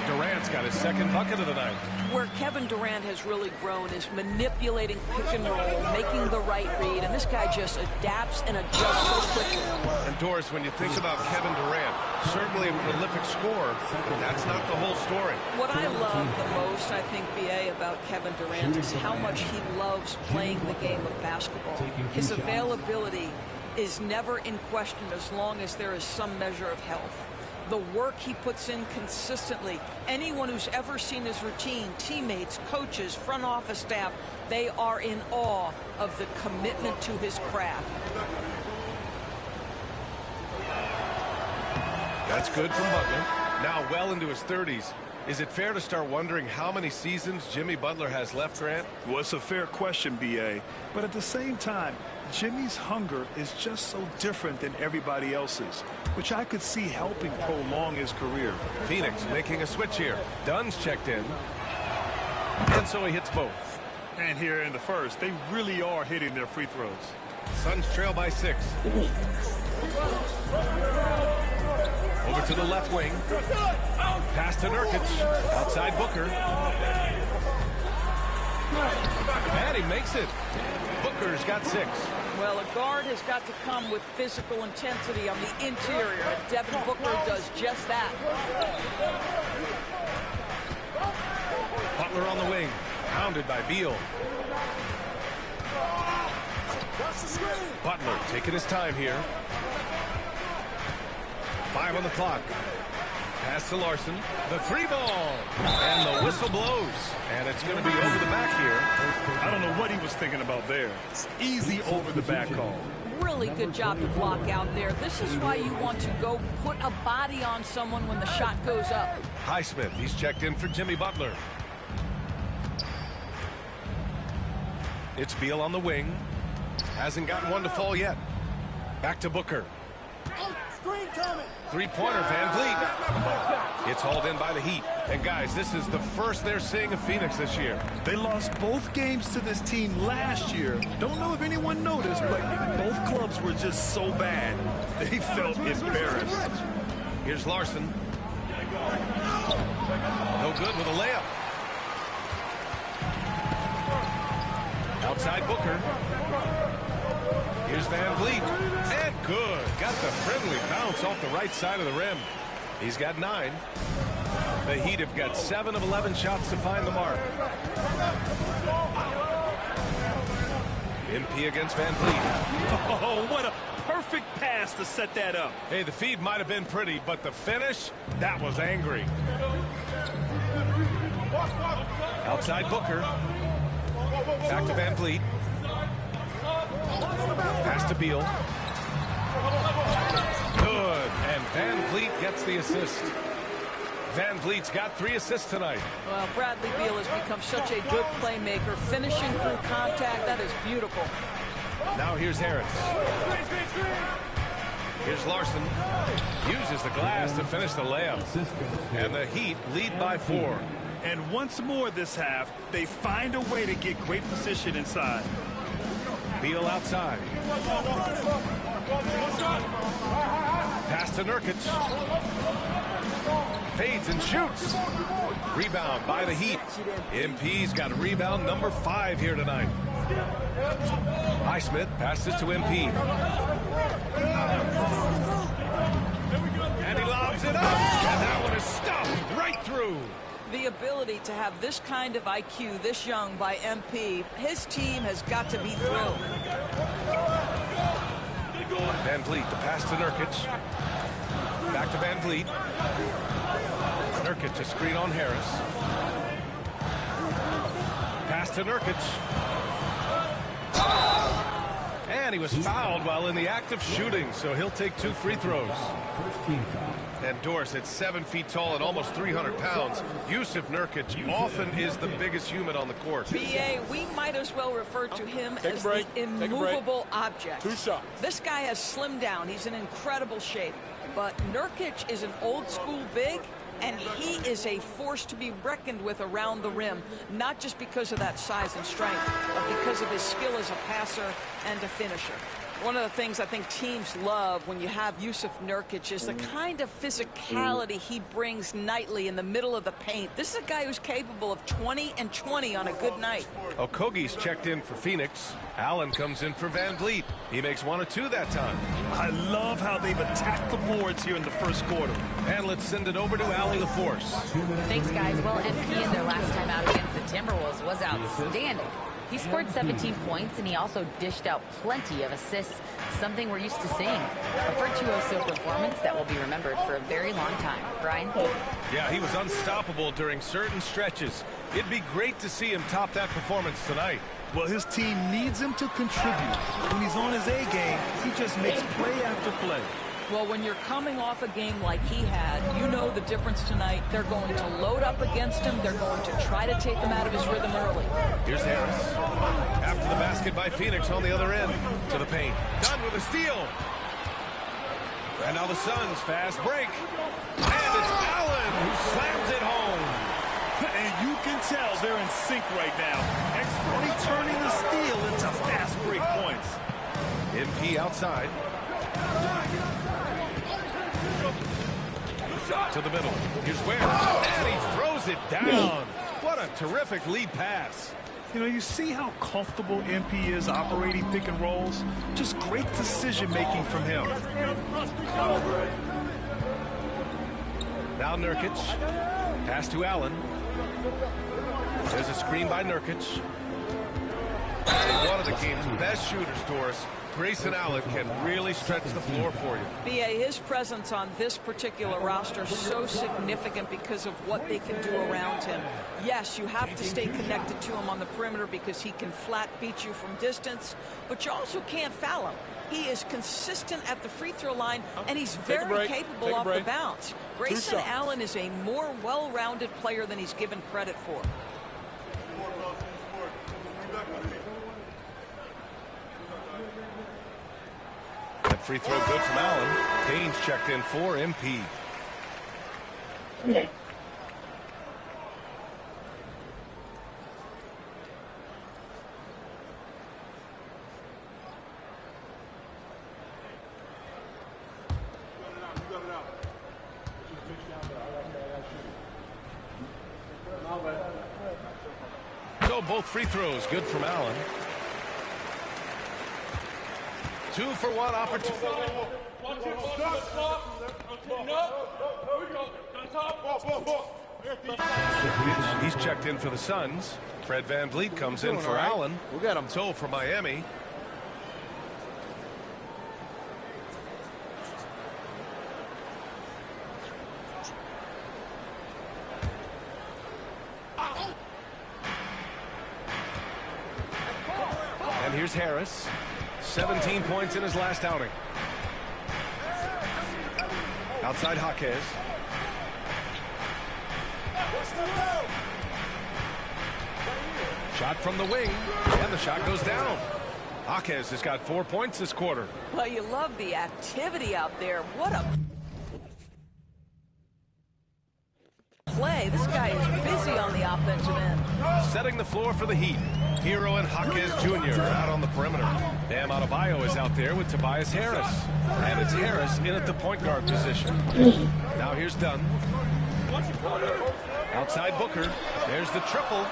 L: Durant's got his second bucket of the night.
P: Where Kevin Durant has really grown is manipulating pick and roll, making the right read, and this guy just adapts and adjusts so quickly.
L: And Doris, when you think about Kevin Durant, certainly a prolific scorer, that's not the whole story.
P: What I love the most, I think, BA, about Kevin Durant is how much he loves playing the game of basketball. His availability is never in question as long as there is some measure of health. The work he puts in consistently. Anyone who's ever seen his routine, teammates, coaches, front office staff, they are in awe of the commitment to his craft.
L: That's good from Butler. Now well into his 30s. Is it fair to start wondering how many seasons Jimmy Butler has left, Grant?
O: Well, it's a fair question, B.A. But at the same time, Jimmy's hunger is just so different than everybody else's, which I could see helping prolong his career.
L: Phoenix making a switch here. Dunn's checked in. And so he hits both.
O: And here in the first, they really are hitting their free throws.
L: Suns trail by 6. Over to the left wing. Pass to Nurkic. Outside Booker. And he makes it. Booker's got 6.
P: Well, a guard has got to come with physical intensity on the interior, and Devin Booker does just that.
L: Butler on the wing. Pounded by Beal. Butler taking his time here. 5 on the clock. Pass to Larson. The 3 ball. And the whistle blows. And it's going to be over the back here.
O: I don't know what he was thinking about there. Easy over the back call.
P: Really good job to block out there. This is why you want to go put a body on someone when the shot goes up.
L: Highsmith, he's checked in for Jimmy Butler. It's Beal on the wing. Hasn't gotten one to fall yet. Back to Booker. Three-pointer, Van Vliet. It's hauled in by the Heat. And guys, this is the first they're seeing of Phoenix this year.
O: They lost both games to this team last year. Don't know if anyone noticed, but both clubs were just so bad. They felt embarrassed.
L: Here's Larson. No good with a layup. Outside Booker. Here's Van Vliet. And good. Got the friendly bounce off the right side of the rim. He's got 9. The Heat have got 7 of 11 shots to find the mark. MP against Van Vliet.
O: Oh, what a perfect pass to set that up.
L: Hey, the feed might have been pretty, but the finish, that was angry. Outside Booker. Back to Van Vliet. Pass to Beal. Good. And Van Vliet gets the assist. Van Vliet's got 3 assists tonight.
P: Well, Bradley Beal has become such a good playmaker, finishing through contact. That is beautiful.
L: Now here's Harris. Here's Larson. Uses the glass to finish the layup. And the Heat lead by 4.
O: And once more this half, they find a way to get great position inside.
L: Beal outside. Pass to Nurkic. Fades and shoots. Rebound by the Heat. MP's got rebound number 5 here tonight. Highsmith passes to MP. And he lobs it up. And that one is stopped right through.
P: The ability to have this kind of IQ this young by MP, his team has got to be thrilled.
L: Van Vliet, the pass to Nurkic. Back to Van Vliet. Nurkic, a screen on Harris. Pass to Nurkic. And he was fouled while in the act of shooting, so he'll take 2 free throws. And Dorsett, 7 feet tall and almost 300 pounds. Jusuf Nurkic often is the biggest human on the court.
P: BA, we might as well refer to him as the immovable object.
D: 2 shots.
P: This guy has slimmed down. He's in incredible shape. But Nurkic is an old-school big, and he is a force to be reckoned with around the rim, not just because of that size and strength, but because of his skill as a passer and a finisher. One of the things I think teams love when you have Jusuf Nurkic is the kind of physicality he brings nightly in the middle of the paint. This is a guy who's capable of 20 and 20 on a good night.
L: Okogie's checked in for Phoenix. Allen comes in for Van Vliet. He makes 1 of 2 that time.
O: I love how they've attacked the boards here in the first quarter.
L: And let's send it over to Allie LaForce.
Q: Thanks, guys. Well, MP in their last time out against the Timberwolves was outstanding. He scored 17 points, and he also dished out plenty of assists, something we're used to seeing. A virtuoso performance that will be remembered for a very long time. Brian?
L: Yeah, he was unstoppable during certain stretches. It'd be great to see him top that performance tonight.
O: Well, his team needs him to contribute. When he's on his A game, he just makes play after play.
P: Well, when you're coming off a game like he had, you know the difference tonight. They're going to load up against him. They're going to try to take him out of his rhythm early.
L: Here's Harris. After the basket by Phoenix on the other end. To the paint. Done with a steal. And now the Suns fast break. And it's Allen who slams it home.
O: And you can tell they're in sync right now. Expertly turning the steal into fast break points.
L: MP outside. To the middle. Here's Ware. And he throws it down. What a terrific lead pass.
O: You know, you see how comfortable MP is operating pick and rolls? Just great decision-making from him.
L: Now Nurkic. Pass to Allen. There's a screen by Nurkic. One of the game's best shooters, Doris. Grayson Allen can really stretch the floor for you.
P: BA, his presence on this particular roster is so significant because of what they can do around him. Yes, you have to stay connected to him on the perimeter because he can flat beat you from distance, but you also can't foul him. He is consistent at the free throw line, and he's very capable off the bounce. Grayson Allen is a more well-rounded player than he's given credit for.
L: free throw good from Allen. Payne's checked in for MP. So both free throws good from Allen. 2-for-1 opportunity. He's checked in for the Suns. Fred VanVleet comes in for Allen.
R: We'll get him.
L: So for Miami. And here's Harris. 17 points in his last outing. Outside Jaquez. Shot from the wing, and the shot goes down. Jaquez has got 4 points this quarter.
P: Well, you love the activity out there. What a play. This guy is busy on the offensive end.
L: Setting the floor for the Heat. Hero and Jaquez Jr. out on the perimeter. Bam Adebayo is out there with Tobias Harris. And it's Harris in at the point guard position. Now here's Dunn. Outside Booker. There's the triple.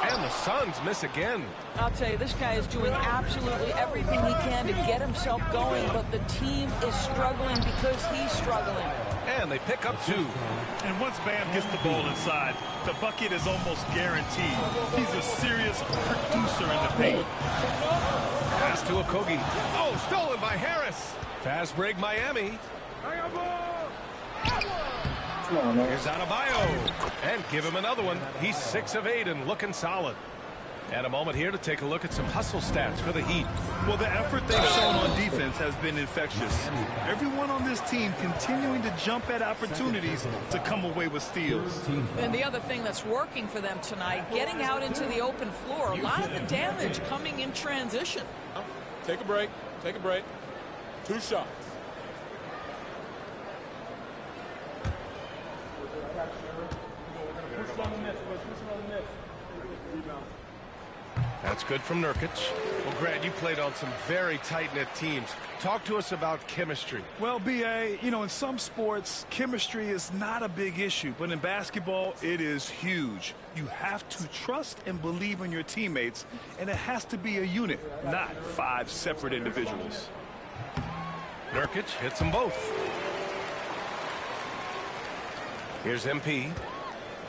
L: And the Suns miss again.
P: I'll tell you, this guy is doing absolutely everything he can to get himself going, but the team is struggling because he's struggling.
L: And they pick up 2.
O: And once Bam gets the ball inside, the bucket is almost guaranteed. He's a serious producer in the paint.
L: Pass to Okogie. Oh, stolen by Harris. Fast break Miami. Here's Adebayo. And give him another one. He's 6 of 8 and looking solid. And a moment here to take a look at some hustle stats for the Heat.
O: Well, the effort they've shown on defense has been infectious. Everyone on this team continuing to jump at opportunities to come away with steals.
P: And the other thing that's working for them tonight, getting out into the open floor. A lot of the damage coming in transition.
R: Take a break. Take a break. 2 shots.
L: That's good from Nurkic. Well, Grant, you played on some very tight-knit teams. Talk to us about chemistry.
O: Well, B.A., you know, in some sports, chemistry is not a big issue. But in basketball, it is huge. You have to trust and believe in your teammates, and it has to be a unit, not 5 separate individuals.
L: Nurkic hits them both. Here's MP.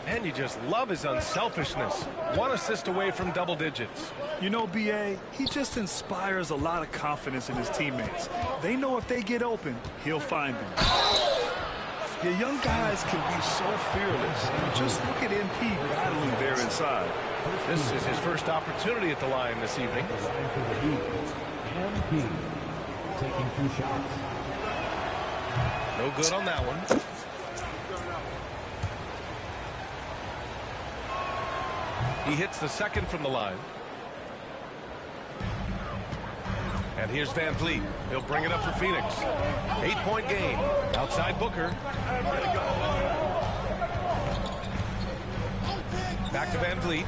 L: And you just love his unselfishness. 1 assist away from double digits.
O: You know, B.A., he just inspires a lot of confidence in his teammates. They know if they get open, he'll find them. The young guys can be so fearless. Just look at MP battling there inside.
L: This is his first opportunity at the line this evening.
K: MP taking 2 shots.
L: No good on that one. He hits the second from the line. And here's VanVleet. He'll bring it up for Phoenix. 8-point game. Outside Booker. Back to VanVleet.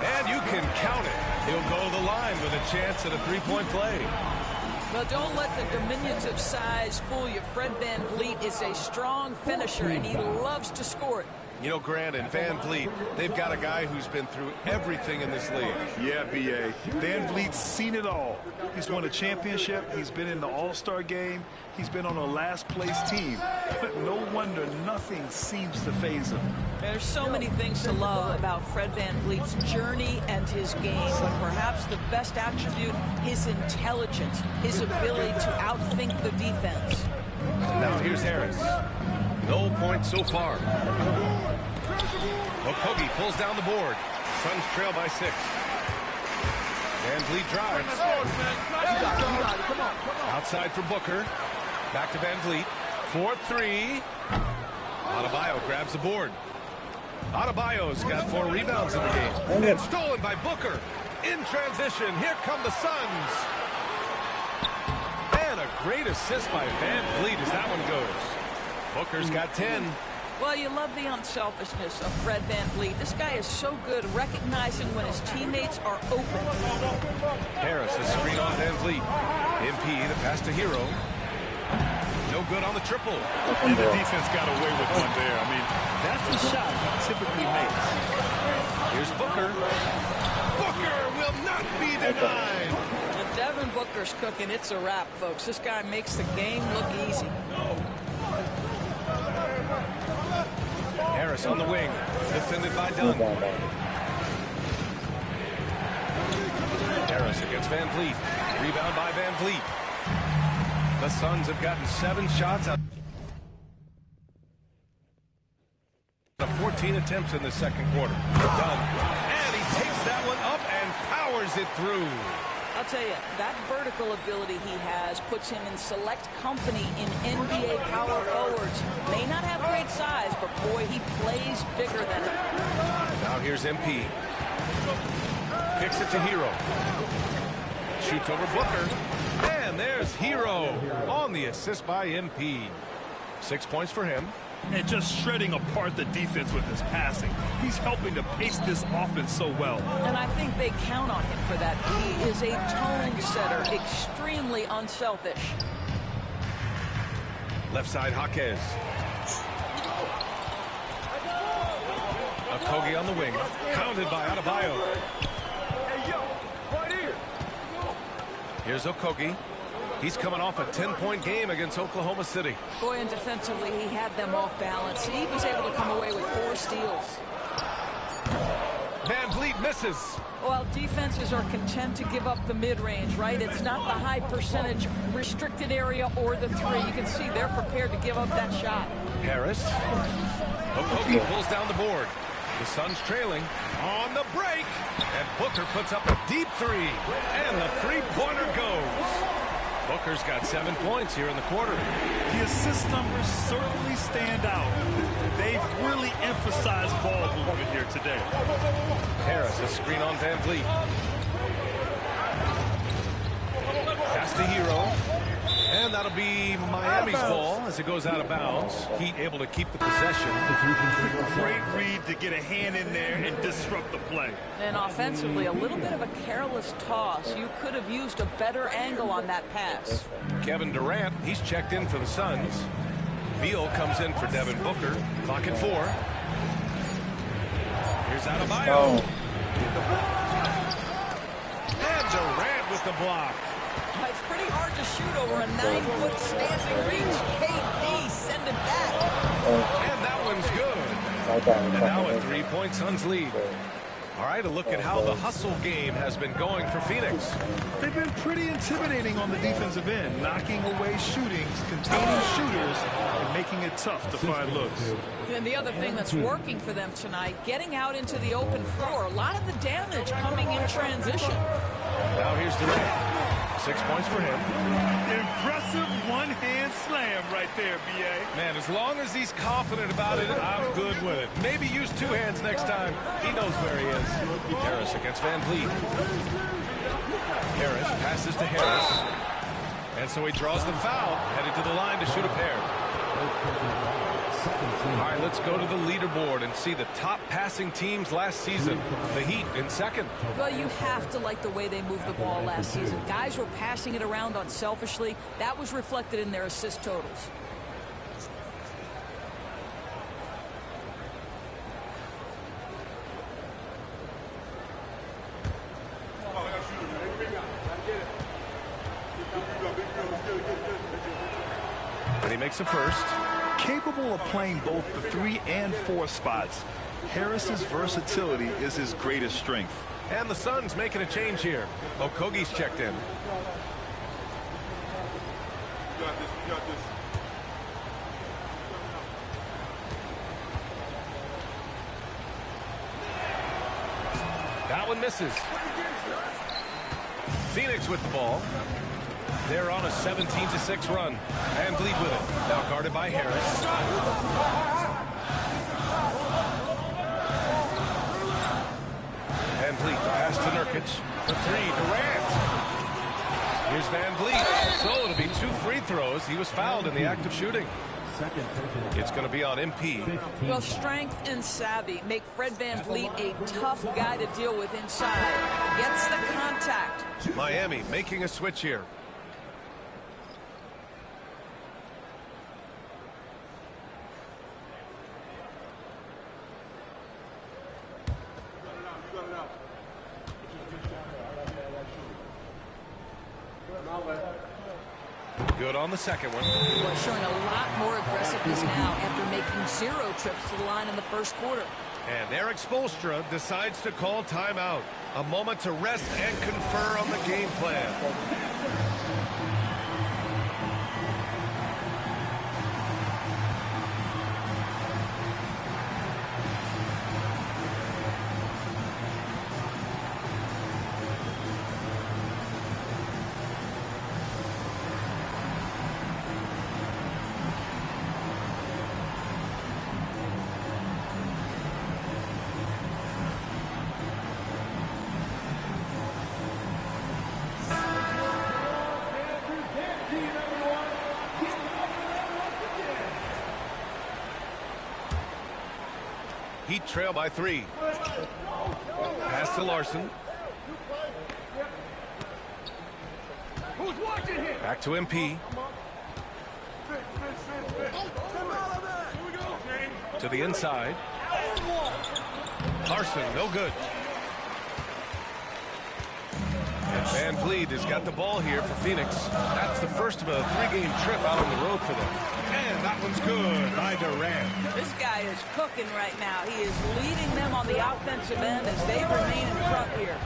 L: And you can count it. He'll go to the line with a chance at a 3-point play.
P: Well, don't let the diminutive size fool you. Fred VanVleet is a strong finisher, and he loves to score it.
L: You know, Grant and VanVleet, they've got a guy who's been through everything in this league.
O: Yeah, B.A. VanVleet's seen it all. He's won a championship. He's been in the All-Star game. He's been on a last-place team. But no wonder nothing seems to faze him.
P: There's so many things to love about Fred VanVleet's journey and his game, but perhaps the best attribute, his intelligence, his ability to outthink the defense.
L: Now here's Harris. No points so far. Okogie pulls down the board. Suns trail by 6. VanVleet drives. Outside for Booker. Back to VanVleet. 4-3. Adebayo grabs the board. Adebayo's got 4 rebounds in the game. And stolen by Booker. In transition, here come the Suns. Great assist by Van Vliet as that one goes. Booker's got 10.
P: Well, you love the unselfishness of Fred Van Vliet. This guy is so good recognizing when his teammates are open.
L: Harris, a screen on Van Vliet. MP, the pass to Hero. No good on the triple.
O: And the defense got away with one there. I mean, that's a shot he typically makes.
L: Here's Booker. Booker will not be denied.
P: If Devin Booker's cooking, it's a wrap, folks. This guy makes the game look easy.
L: Harris on the wing, defended by Dunn. Harris against Van Vliet. Rebound by Van Vliet. The Suns have gotten 7 shots out of 14 attempts in the second quarter. Dunn, and he takes that one up and powers it through.
P: I'll tell you, that vertical ability he has puts him in select company in NBA power forwards. May not have great size, but boy, he plays bigger than him.
L: Now here's MP. Kicks it to Hero. Shoots over Booker. And there's Hero on the assist by MP. 6 points for him.
O: And just shredding apart the defense with his passing. He's helping to pace this offense so well.
P: And I think they count on him for that. He is a tone setter, extremely unselfish.
L: Left side, Jaquez. Okogie on the wing. Pounded by Adebayo. Here's Okogie. He's coming off a 10-point game against Oklahoma City.
P: Boy, and defensively, he had them off balance. He was able to come away with 4 steals.
L: Van Vliet misses.
P: Well, defenses are content to give up the mid-range, right? It's not the high percentage restricted area or the 3. You can see they're prepared to give up that shot.
L: Harris. Okogie pulls down the board. The Suns trailing on the break. And Booker puts up a deep 3. And the three-pointer goes. Booker's got 7 points here in the quarter.
O: The assist numbers certainly stand out. They've really emphasized ball movement here today.
L: Harris, a screen on Van Vliet. Pass to Hero. And that'll be Miami's ball as it goes out of bounds. Heat able to keep the possession.
O: Great read to get a hand in there and disrupt the play.
P: And offensively, a little bit of a careless toss. You could have used a better angle on that pass.
L: Kevin Durant, he's checked in for the Suns. Beal comes in for Devin Booker. Clock at 4. Here's Adebayo. And Durant with the block.
P: It's pretty hard to shoot over a 9-foot standing reach. KD, send it back.
L: And that one's good. And now a 3-point Suns lead. All right, a look at how the hustle game has been going for Phoenix.
O: They've been pretty intimidating on the defensive end, knocking away shootings, containing shooters, and making it tough to find looks.
P: And the other thing that's working for them tonight, getting out into the open floor. A lot of the damage coming in transition.
L: Now here's Durant. 6 points for him.
O: Impressive one-hand slam right there, B.A.
L: Man, as long as he's confident about it, I'm good with it. Maybe use 2 hands next time. He knows where he is. Harris against Van Vliet. Harris passes to Harris. And so he draws the foul, headed to the line to shoot a pair. All right, let's go to the leaderboard and see the top passing teams last season. The Heat in second.
P: Well, you have to like the way they moved the ball last season. Guys were passing it around unselfishly. That was reflected in their assist totals.
L: And he makes a first.
O: Capable of playing both the 3 and 4 spots, Harris's versatility is his greatest strength.
L: And the Suns making a change here. Okogie's checked in. That one misses. Phoenix with the ball. They're on a 17-6 run. Van Vliet with it. Now guarded by Harris. Van Vliet pass to Nurkic. For 3, Durant. Here's Van Vliet. So it'll be 2 free throws. He was fouled in the act of shooting. It's going to be on MP.
P: Well, strength and savvy make Fred Van Vliet a tough guy to deal with inside. Gets the contact.
L: Miami making a switch here. Good on the second one.
P: Well, showing a lot more aggressiveness now after making 0 trips to the line in the first quarter.
L: And Eric Spoelstra decides to call timeout. A moment to rest and confer on the game plan. Heat trail by 3. Pass to Larson. Back to MP. To the inside. Larson, no good. And Van Vliet has got the ball here for Phoenix. That's the first of a 3-game trip out on the road for them. And that one's good by Durant.
P: This guy is cooking right now. He is leading them on the offensive end as they remain in front here.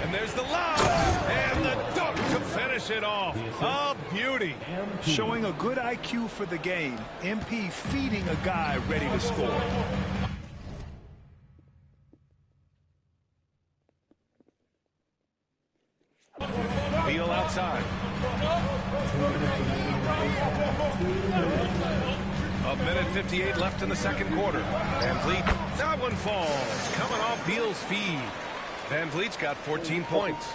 L: And there's the lob and the dunk to finish it off. A beauty.
O: Showing a good IQ for the game. MP feeding a guy ready to score.
L: Beal outside. A minute 58 left in the second quarter. Van Vliet, that one falls. Coming off Beal's feed. Van Vliet's got 14 points.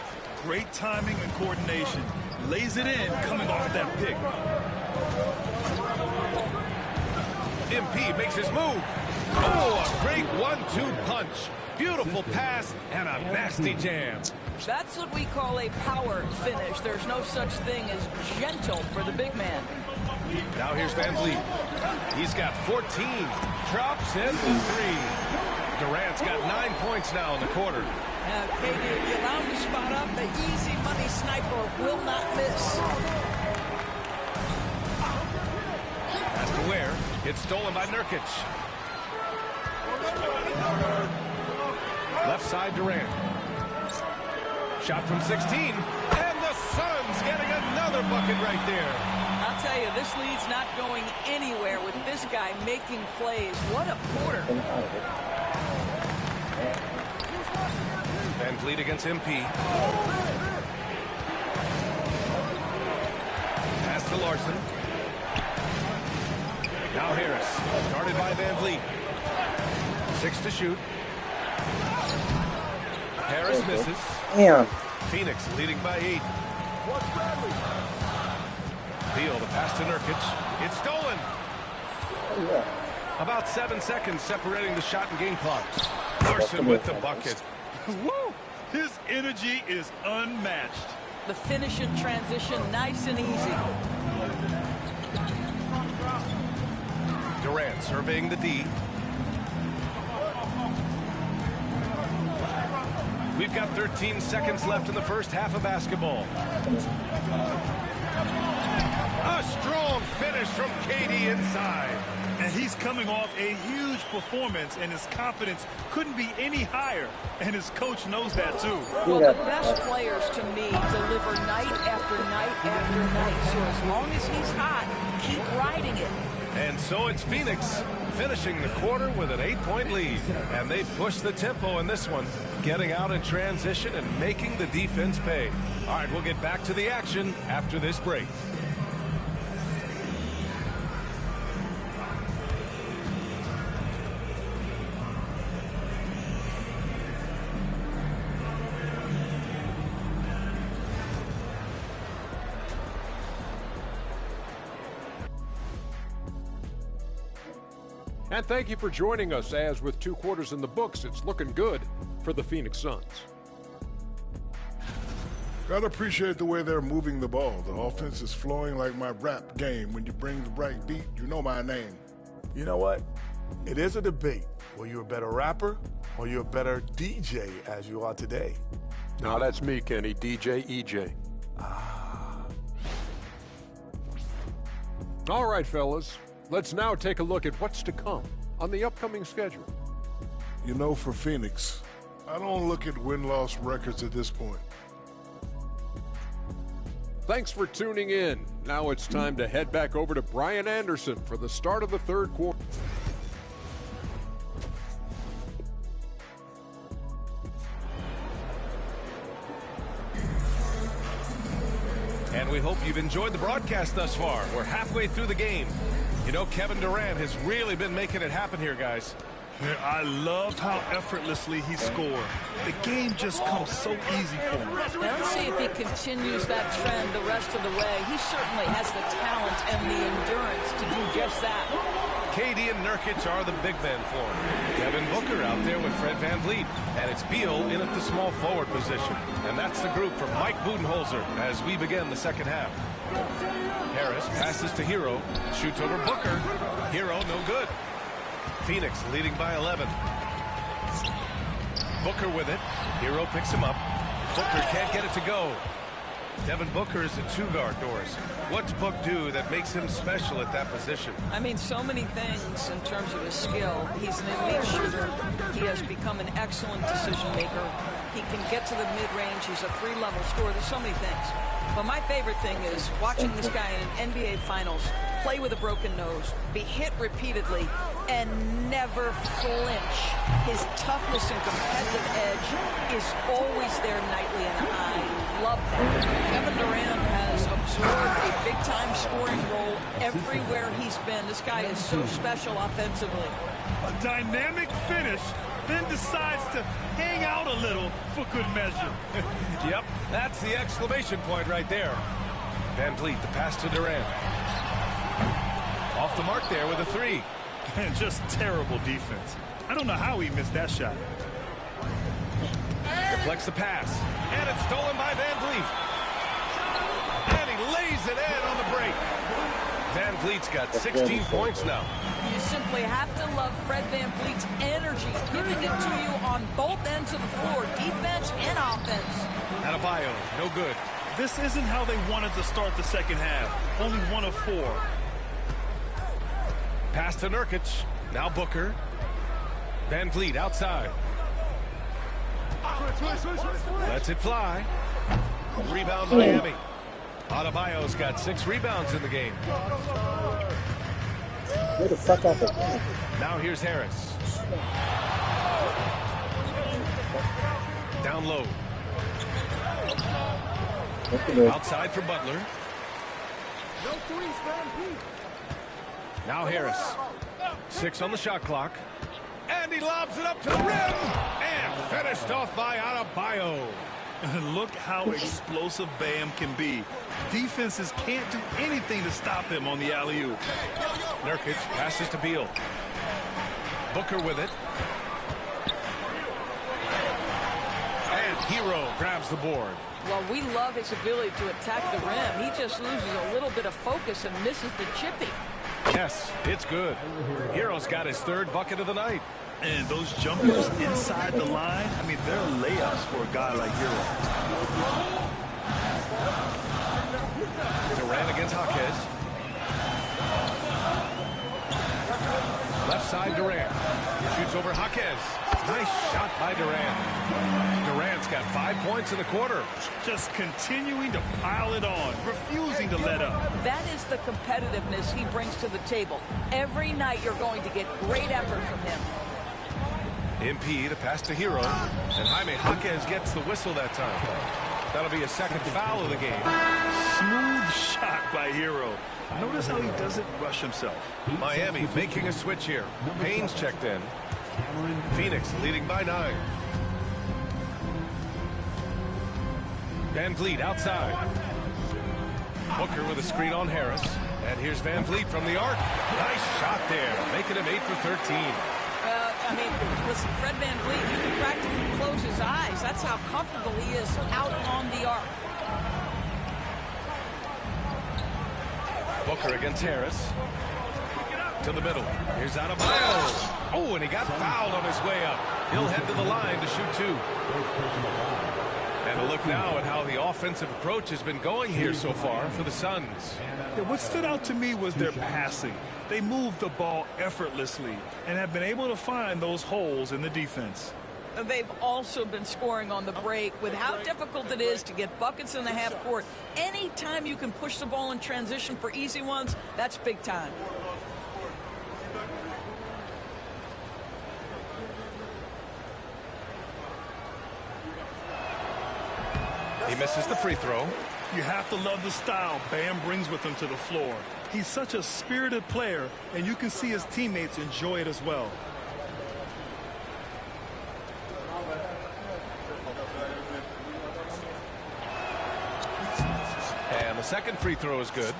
O: Great timing and coordination. Lays it in coming off that pick.
L: MP makes his move. Oh, a great 1-2 punch. Beautiful pass and a nasty jam.
P: That's what we call a power finish. There's no such thing as gentle for the big man.
L: Now here's Van Vliet. He's got 14. Drops in the 3. Durant's got 9 points now in the quarter.
P: KD, if you allow him to spot up, the easy money sniper will not miss.
L: Pass to Ware. It's stolen by Nurkic. Left side Durant. Shot from 16. And the Suns getting another bucket right there.
P: I'll tell you, this lead's not going anywhere with this guy making plays. What a quarter.
L: Van Vliet against MP. Pass to Larson. Now Harris. Started by Van Vliet. 6 to shoot. Harris misses.
S: Damn.
L: Phoenix leading by 8. Beal, the pass to Nurkic. It's stolen. About 7 seconds separating the shot and game clocks. Larson with the bucket.
O: Woo! His energy is unmatched.
P: The finish in transition, nice and easy.
L: Durant surveying the D. We've got 13 seconds left in the first half of basketball. A strong finish from KD inside.
O: And he's coming off a huge performance, and his confidence couldn't be any higher. And his coach knows that, too.
P: Well, the best players, to me, deliver night after night after night. So as long as he's hot, keep riding it.
L: And so it's Phoenix finishing the quarter with an 8-point lead. And they push the tempo in this one, getting out in transition and making the defense pay. All right, we'll get back to the action after this break.
F: And thank you for joining us, as with 2 quarters in the books, it's looking good for the Phoenix Suns.
G: Gotta appreciate the way they're moving the ball. The offense is flowing like my rap game. When you bring the right beat, you know my name.
D: You know what? It is a debate. Were you a better rapper or you're a better DJ as you are today?
F: No, that's me, Kenny. DJ EJ. All right, fellas. Let's now take a look at what's to come on the upcoming schedule.
G: You know, for Phoenix, I don't look at win-loss records at this point.
F: Thanks for tuning in. Now it's time to head back over to Brian Anderson for the start of the 3rd quarter.
L: And we hope you've enjoyed the broadcast thus far. We're halfway through the game. You know, Kevin Durant has really been making it happen here, guys.
O: I love how effortlessly he scored. The game just comes so easy for him.
P: Now let's see if he continues that trend the rest of the way. He certainly has the talent and the endurance to do just that.
L: KD and Nurkic are the big men for him. Devin Booker out there with Fred VanVleet. And it's Beal in at the small forward position. And that's the group from Mike Budenholzer as we begin the 2nd half. Harris passes to Hero. Shoots over Booker. Hero no good. Phoenix leading by 11. Booker with it. Hero picks him up. Booker can't get it to go. Devin Booker is a 2-guard, Doris. What's Book do that makes him special at that position?
P: I mean, so many things in terms of his skill. He's an elite shooter. He has become an excellent decision maker. He can get to the mid-range. He's a 3-level scorer. There's so many things. But my favorite thing is watching this guy in an NBA Finals play with a broken nose, be hit repeatedly, and never flinch. His toughness and competitive edge is always there nightly, and I love that. Kevin Durant has absorbed a big-time scoring role everywhere he's been. This guy is so special offensively.
O: A dynamic finish, then decides to hang out a little for good measure.
L: Yep, that's the exclamation point right there. VanVleet, the pass to Durant. Off the mark there with a 3.
O: And just terrible defense. I don't know how he missed that shot.
L: Deflects the pass. And it's stolen by VanVleet. And he lays it in on the break. VanVleet's got 16 points now.
P: You simply have to love Fred VanVleet's energy, giving it to you on both ends of the floor, defense and offense.
L: Adebayo, no good.
O: This isn't how they wanted to start the 2nd half. Only 1 of 4.
L: Pass to Nurkic. Now Booker. VanVleet outside. Lets it fly. Rebound Miami. Adebayo's got 6 rebounds in the game.
S: Get the fuck out of it.
L: Now here's Harris. Down low. Outside for Butler. Now Harris. 6 on the shot clock. And he lobs it up to the rim. And finished off by Adebayo.
O: Look how explosive Bam can be. Defenses can't do anything to stop him on the alley-oop.
L: Nurkic passes to Beal. Booker with it. And Hero grabs the board.
P: Well, we love his ability to attack the rim. He just loses a little bit of focus and misses the chippy.
L: Yes, it's good. Hero's got his 3rd bucket of the night.
O: And those jumpers inside the line, I mean, they're layups for a guy like Hero.
L: Durant against Jaquez. Left side, Durant. Shoots over Jaquez. Nice shot by Durant. Durant's got 5 points in the quarter.
O: Just continuing to pile it on, refusing to let up.
P: That is the competitiveness he brings to the table. Every night you're going to get great effort from him.
L: MP, the pass to Hero. And Jaime Jaquez gets the whistle that time. That'll be a 2nd foul of the game.
O: Smooth shot by Hero. Notice how he doesn't rush himself.
L: Miami making a switch here. Payne's checked in. Phoenix leading by 9. VanVleet outside. Booker with a screen on Harris. And here's Van Vliet from the arc. Nice shot there, making him 8 for 13.
P: I mean, listen, Fred Van Vliet, you can practically close his eyes. That's how comfortable he is out on the arc.
L: Booker against Harris. To the middle. Here's Adebayo. Oh, and he got fouled on his way up. He'll head to the line to shoot 2. And a look now at how the offensive approach has been going here so far for the Suns.
O: Yeah, what stood out to me was their passing. They moved the ball effortlessly and have been able to find those holes in the defense.
P: They've also been scoring on the break with how difficult it is to get buckets in the half court. Anytime you can push the ball in transition for easy ones, that's big time.
L: He misses the free throw.
O: You have to love the style Bam brings with him to the floor. He's such a spirited player, and you can see his teammates enjoy it as well.
L: And the second free throw is good.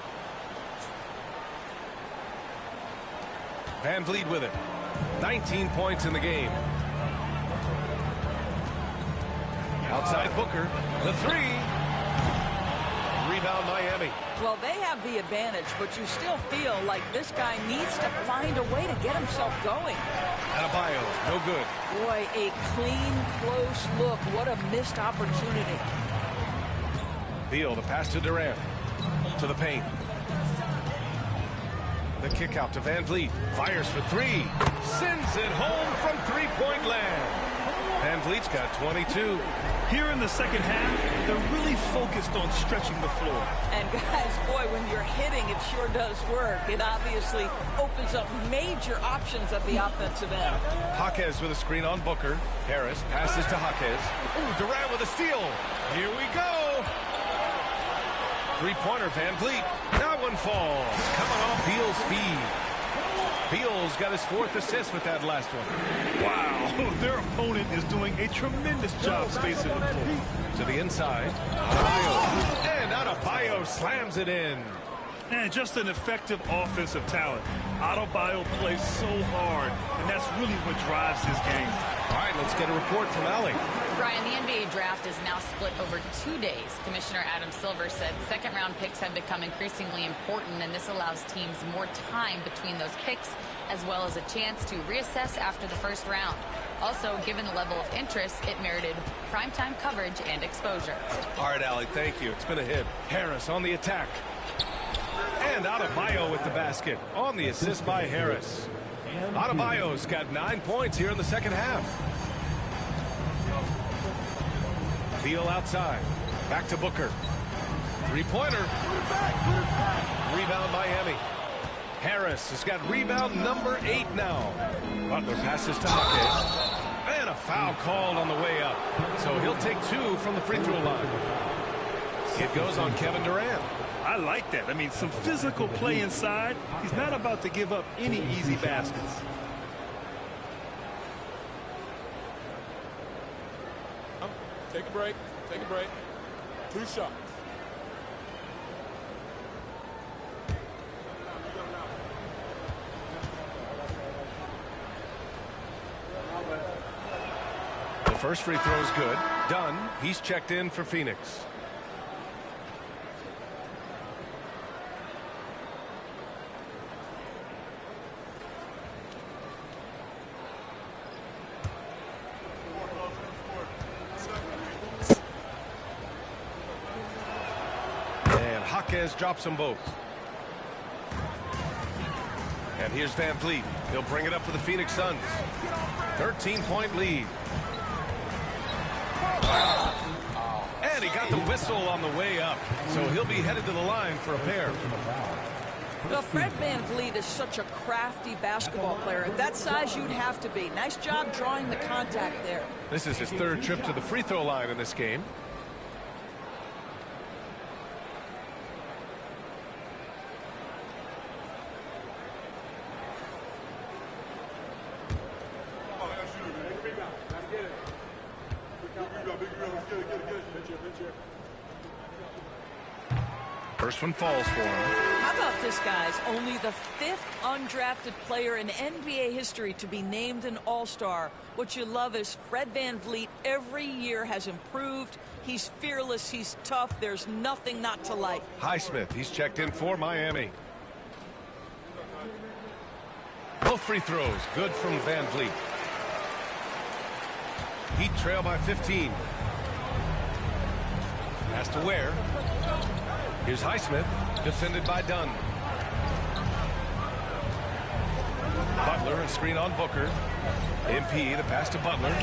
L: Van Vliet with it. 19 points in the game. Outside Booker. The 3. Rebound Miami.
P: Well, they have the advantage, but you still feel like this guy needs to find a way to get himself going.
L: Adebayo, no good.
P: Boy, a clean, close look. What a missed opportunity.
L: Beal, the pass to Durant. To the paint. The kick out to Van Vliet. Fires for 3. Sends it home from three-point land. Van Vliet's got 22.
O: Here in the second half, they're really focused on stretching the floor.
P: And guys, boy, when you're hitting, it sure does work. It obviously opens up major options at the offensive end.
L: Jaquez with a screen on Booker. Harris passes to Jaquez. Ooh, Durant with a steal. Here we go. Three-pointer, Van Vliet. That one falls. Coming off Beal's feed. Beal's got his 4th assist with that last one.
O: Wow, their opponent is doing a tremendous job spacing the floor.
L: To the inside. Adebayo. And Adebayo slams it in.
O: And just an effective offensive talent. Adebayo plays so hard, and that's really what drives his game.
L: All right, let's get a report from Allie.
Q: Brian, the NBA draft is now split over 2 days. Commissioner Adam Silver said second-round picks have become increasingly important, and this allows teams more time between those picks, as well as a chance to reassess after the first round. Also, given the level of interest, it merited primetime coverage and exposure.
L: All right, Allie, thank you. It's been a hit. Harris on the attack. And Adebayo with the basket on the assist by Harris. Adebayo's got 9 points here in the second half. Beal outside. Back to Booker. Three-pointer. Rebound Miami. Harris has got rebound number 8 now. Butler passes to Jaquez. And a foul called on the way up. So he'll take 2 from the free throw line. It goes on Kevin Durant.
O: I like that. I mean, some physical play inside. He's not about to give up any easy baskets.
R: Take a break. Take a break. 2 shots.
L: The first free throw is good. Done. He's checked in for Phoenix. Jaquez drops them both. And here's Van Vliet. He'll bring it up for the Phoenix Suns. 13-point lead. And he got the whistle on the way up. So he'll be headed to the line for a pair.
P: Well, Fred Van Vliet is such a crafty basketball player. At that size, you'd have to be. Nice job drawing the contact there.
L: This is his 3rd trip to the free throw line in this game. First one falls for him.
P: How about this, guys? Only the 5th undrafted player in NBA history to be named an All-Star. What you love is Fred VanVleet every year has improved. He's fearless. He's tough. There's nothing not to like.
L: Highsmith, he's checked in for Miami. Both free throws good from VanVleet. Heat trail by 15. Pass to Ware. Here's Highsmith, defended by Dunn. Butler and screen on Booker. MP, the pass to Butler.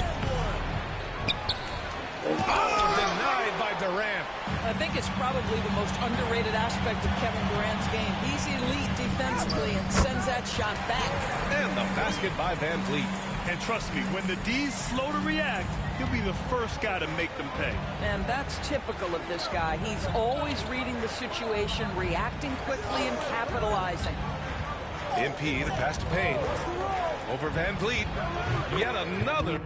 L: Oh, denied by Durant.
P: I think it's probably the most underrated aspect of Kevin Durant's game. He's elite defensively and sends that shot back.
L: And the basket by VanVleet.
O: And trust me, when the D's slow to react, he'll be the first guy to make them pay.
P: And that's typical of this guy. He's always reading the situation, reacting quickly and capitalizing.
L: MP, the pass to Payne. Over VanVleet. Yet another.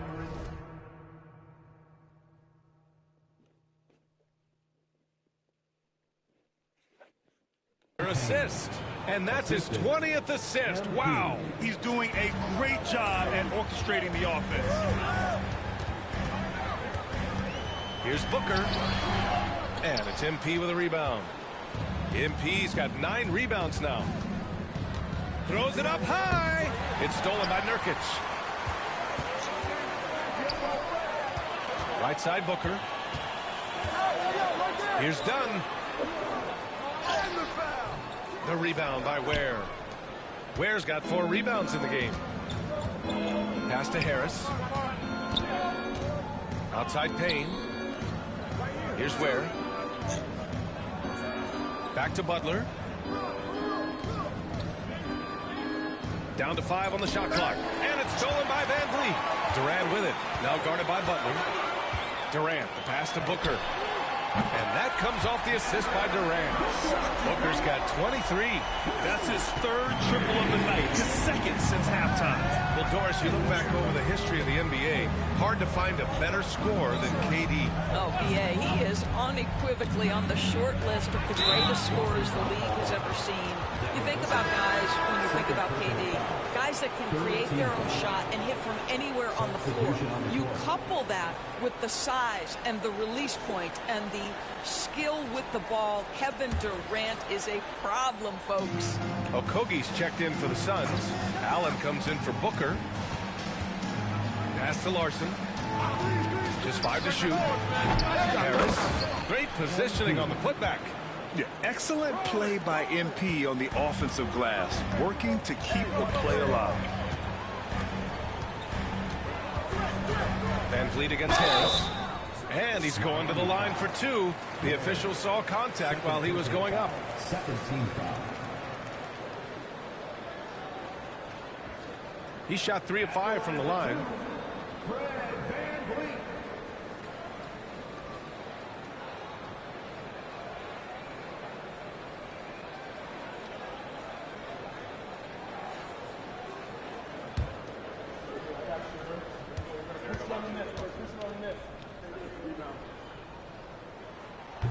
L: Assist. And that's his 20th assist. Wow.
O: He's doing a great job at orchestrating the offense.
L: Here's Booker. And it's MP with a rebound. MP's got 9 rebounds now. Throws it up high. It's stolen by Nurkic. Right side Booker. Here's Dunn. The rebound by Ware. Ware's got 4 rebounds in the game. Pass to Harris. Outside Payne. Here's Ware. Back to Butler. Down to 5 on the shot clock. And it's stolen by VanVleet. Durant with it. Now guarded by Butler. Durant, the pass to Booker. And that comes off the assist by Durant. Booker's got 23.
O: That's his 3rd triple of the night, his 2nd since halftime.
L: Well, Doris, you look back over the history of the NBA, hard to find a better scorer than KD.
P: Oh, B.A., he is unequivocally on the short list of the greatest scorers the league has ever seen. You think about guys, when you think about KD, guys that can create their own shot and hit from anywhere on the floor. You couple that with the size and the release point and the skill with the ball. Kevin Durant is a problem, folks.
L: Okogie's checked in for the Suns. Allen comes in for Booker. Pass to Larson. Just 5 to shoot. Harris. Great positioning on the putback.
O: Yeah, excellent play by MP on the offensive glass, working to keep the play alive.
L: VanVleet against Harris. And he's going to the line for 2. The official saw contact while he was going up. He shot 3 of 5 from the line.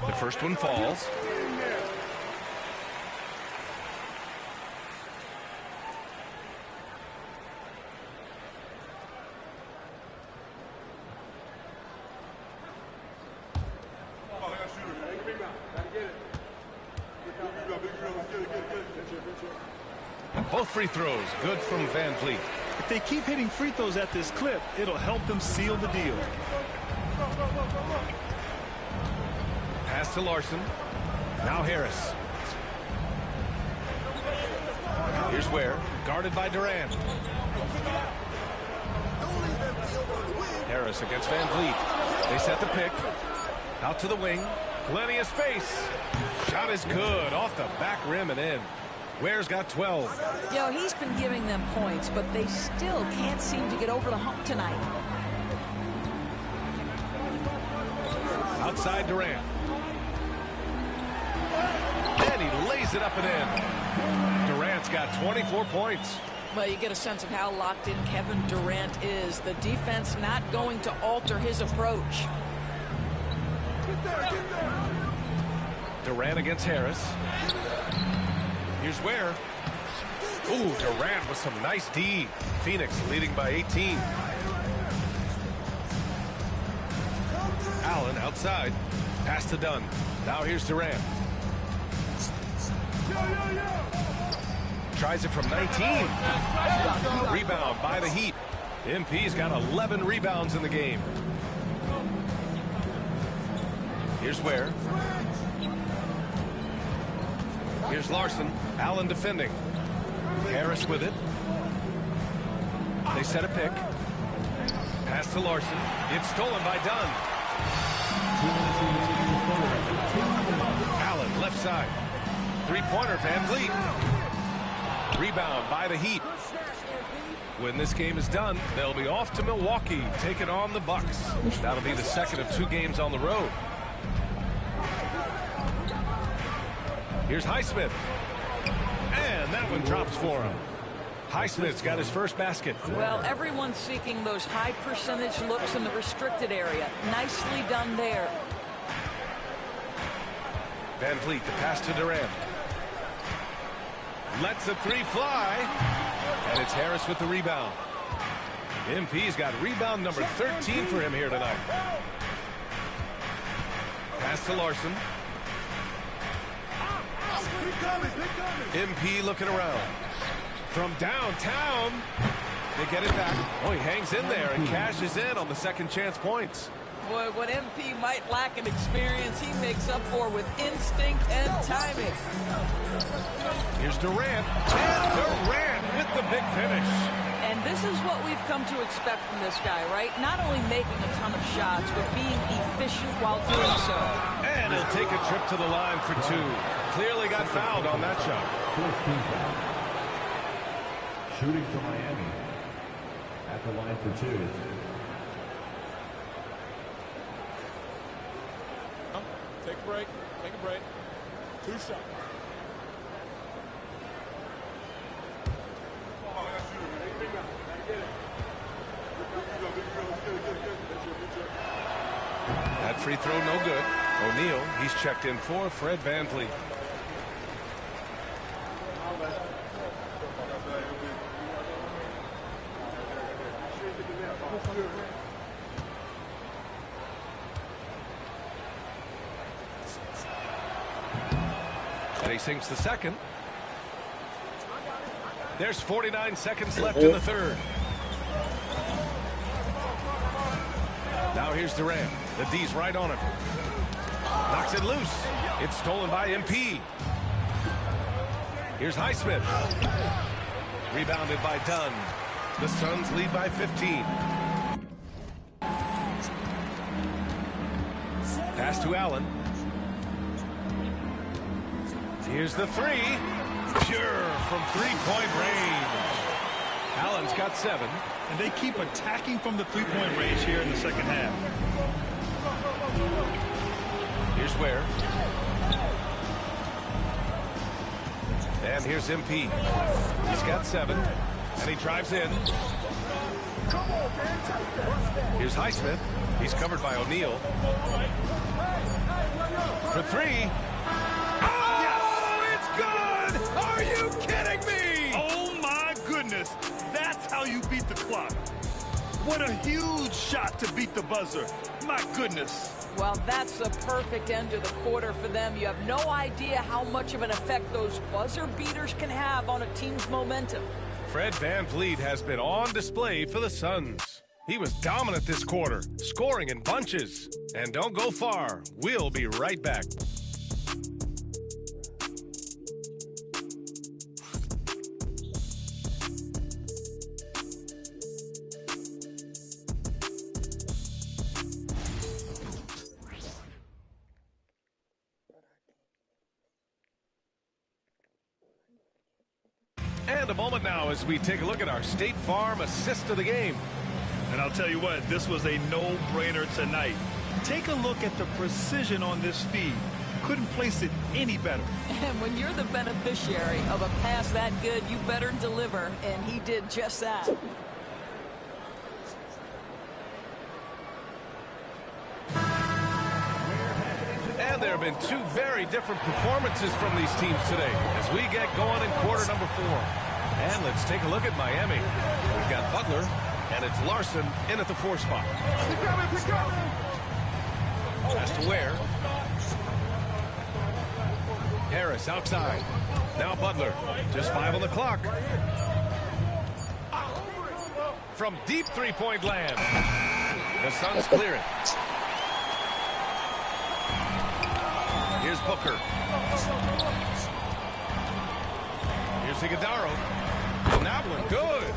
L: The first one falls. Both free throws good from VanVleet.
O: If they keep hitting free throws at this clip, it'll help them seal the deal.
L: Pass to Larson. Now Harris. Here's Ware, guarded by Durant. Harris against VanVleet. They set the pick. Out to the wing. Plenty of space. Shot is good. Off the back rim and in. Ware's got 12.
P: You know, he's been giving them points, but they still can't seem to get over the hump tonight.
L: Outside Durant. And he lays it up and in. Durant's got 24 points.
P: Well, you get a sense of how locked in Kevin Durant is. The defense not going to alter his approach.
L: Durant against Harris. Here's Ware. Ooh, Durant with some nice D. Phoenix leading by 18. Allen outside. Pass to Dunn. Now here's Durant. Tries it from 19. Rebound by the Heat. MP's got 11 rebounds in the game. Here's Ware. Here's Larson. Allen defending. Harris with it. They set a pick. Pass to Larson. It's stolen by Dunn. Allen left side. Three-pointer, VanVleet. Rebound by the Heat. When this game is done, they'll be off to Milwaukee, taking on the Bucks. That'll be the second of 2 games on the road. Here's Highsmith. And that one drops for him. Highsmith's got his first basket.
P: Well, everyone's seeking those high percentage looks in the restricted area. Nicely done there.
L: VanVleet, the pass to Durant. Lets the 3 fly. And it's Harris with the rebound. MP's got rebound number 13 for him here tonight. Pass to Larson. MP looking around. From downtown, they get it back. Oh, he hangs in there and cashes in on the second chance points.
P: Boy, what MP might lack in experience, he makes up for with instinct and timing.
L: Here's Durant. And Durant with the big finish.
P: And this is what we've come to expect from this guy, right? Not only making a ton of shots, but being efficient while doing so.
L: And he'll take a trip to the line for 2. Clearly got fouled on that shot.
K: Shooting for Miami at the line for 2.
R: Take a break. Take a break. 2 shots.
L: That free throw no good. O'Neal, he's checked in for Fred VanVleet. And he sinks the second. There's 49 seconds left in the third. Now here's Durant. The D's right on him. Knocks it loose. It's stolen by MP. Here's Highsmith. Rebounded by Dunn. The Suns lead by 15. Pass to Allen. Here's the 3. Pure from three-point range. Allen's got 7.
O: And they keep attacking from the three-point range here in the second half.
L: Here's Ware. And here's MP. He's got 7. And he drives in. Here's Highsmith. He's covered by O'Neal. For 3. Oh, it's good! Are you kidding me?
O: Oh, my goodness. That's how you beat the clock. What a huge shot to beat the buzzer. My goodness.
P: Well, that's a perfect end to the quarter for them. You have no idea how much of an effect those buzzer beaters can have on a team's momentum.
L: Fred VanVleet has been on display for the Suns. He was dominant this quarter, scoring in bunches. And don't go far. We'll be right back. And a moment now as we take a look at our State Farm assist of the game.
O: And I'll tell you what, this was a no-brainer tonight. Take a look at the precision on this feed. Couldn't place it any better.
P: And when you're the beneficiary of a pass that good, you better deliver. And he did just that.
L: And there have been two very different performances from these teams today as we get going in quarter number 4. And let's take a look at Miami. We've got Butler, and it's Larson in at the 4 spot. Pass to Ware. Harris outside. Now Butler. Just 5 on the clock. From deep three-point land. The Suns clear it. Here's Booker. Here's Iguodala. And that one good.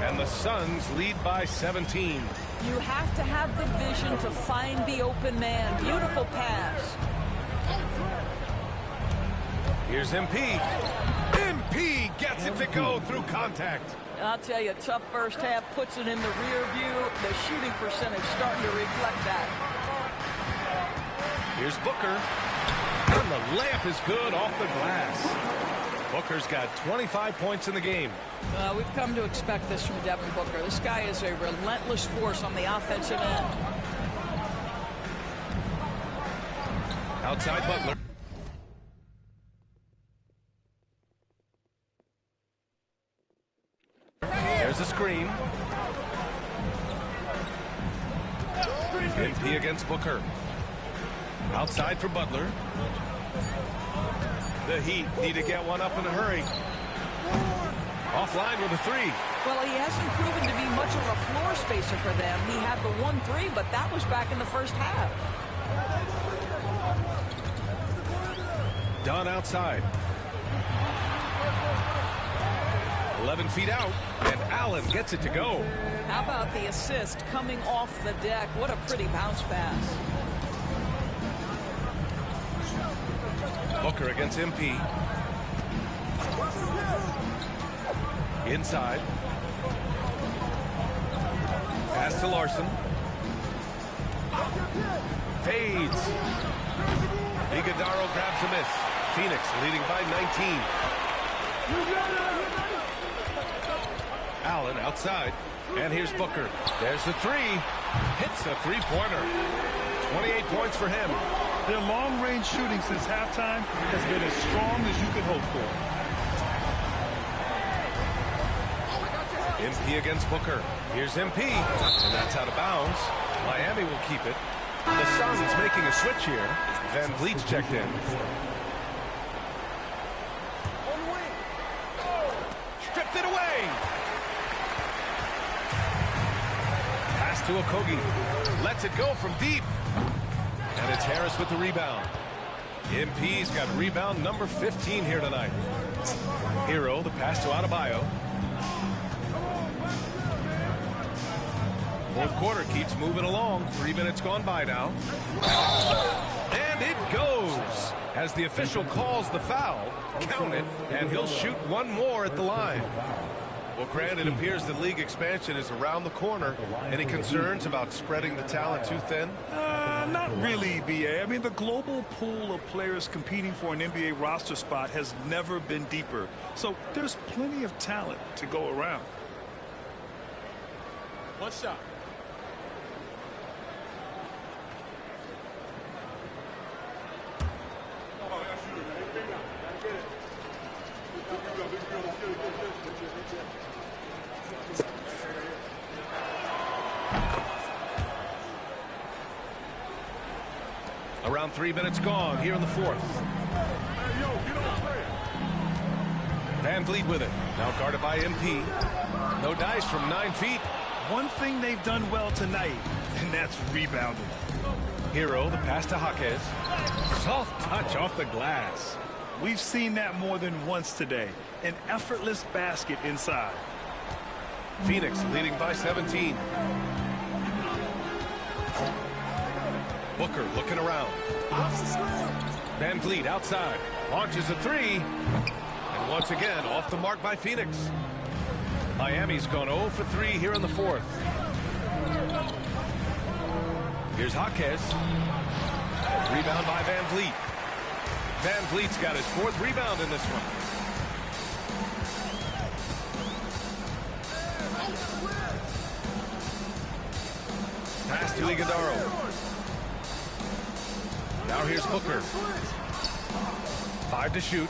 L: And the Suns lead by 17.
P: You have to have the vision to find the open man. Beautiful pass.
L: Here's MP. MP gets it to go through contact.
P: I'll tell you, tough first half, puts it in the rear view. The shooting percentage starting to reflect that.
L: Here's Booker. And the layup is good off the glass. Booker's got 25 points in the game.
P: We've come to expect this from Devin Booker. This guy is a relentless force on the offensive end.
L: Outside Butler. There's a screen. MP against Booker. Outside for Butler. The Heat need to get one up in a hurry. Offline with a 3.
P: Well, he hasn't proven to be much of a floor spacer for them. He had the 1-3, but that was back in the first half.
L: Dunn outside. 11 feet out, and Allen gets it to go.
P: How about the assist coming off the deck? What a pretty bounce pass.
L: Booker against MP. Inside. Pass to Larson. Fades. Iguodala grabs a miss. Phoenix leading by 19. Allen outside. And here's Booker. There's the 3. Hits a three-pointer. 28 points for him.
O: Their long-range shooting since halftime has been as strong as you could hope for.
L: MP against Booker. Here's MP. And that's out of bounds. Miami will keep it. The Suns making a switch here. Van Vliet's checked in. Stripped it away. Pass to Okogie. Lets it go from deep. And it's Harris with the rebound. MP's got rebound number 15 here tonight. Hero, the pass to Adebayo. Fourth quarter keeps moving along. 3 minutes gone by now. And it goes. As the official calls the foul, count it, and he'll shoot one more at the line. Well, Grant, it appears that league expansion is around the corner. Any concerns about spreading the talent too thin?
O: Not really, B.A. I mean, the global pool of players competing for an NBA roster spot has never been deeper. So there's plenty of talent to go around.
R: One shot.
L: Around 3 minutes gone here in the fourth. Van Vliet with it. Now guarded by MP. No dice from 9 feet.
O: One thing they've done well tonight, and that's rebounding.
L: Hero, the pass to Jaquez. Soft touch off the glass.
O: We've seen that more than once today. An effortless basket inside.
L: Phoenix leading by 17. Booker looking around. Van Vliet outside. Launches a 3. And once again, off the mark by Phoenix. Miami's gone 0 for 3 here in the fourth. Here's Jaquez. Rebound by Van Vliet. Van Vliet's got his 4th rebound in this one. Pass to Iguodala. Now here's Booker. 5 to shoot.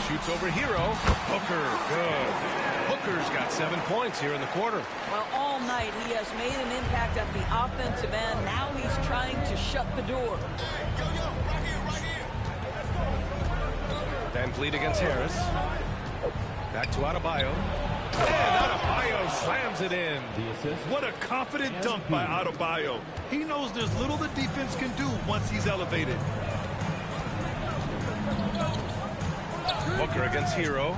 L: Shoots over Hero. Booker, good. Booker's got 7 points here in the quarter.
P: Well, all night he has made an impact at the offensive end. Now he's trying to shut the door.
L: Van Vliet against Harris. Back to Adebayo. And Adebayo slams it in.
O: What a confident dunk by Adebayo. He knows there's little the defense can do once he's elevated.
L: Booker against Hero.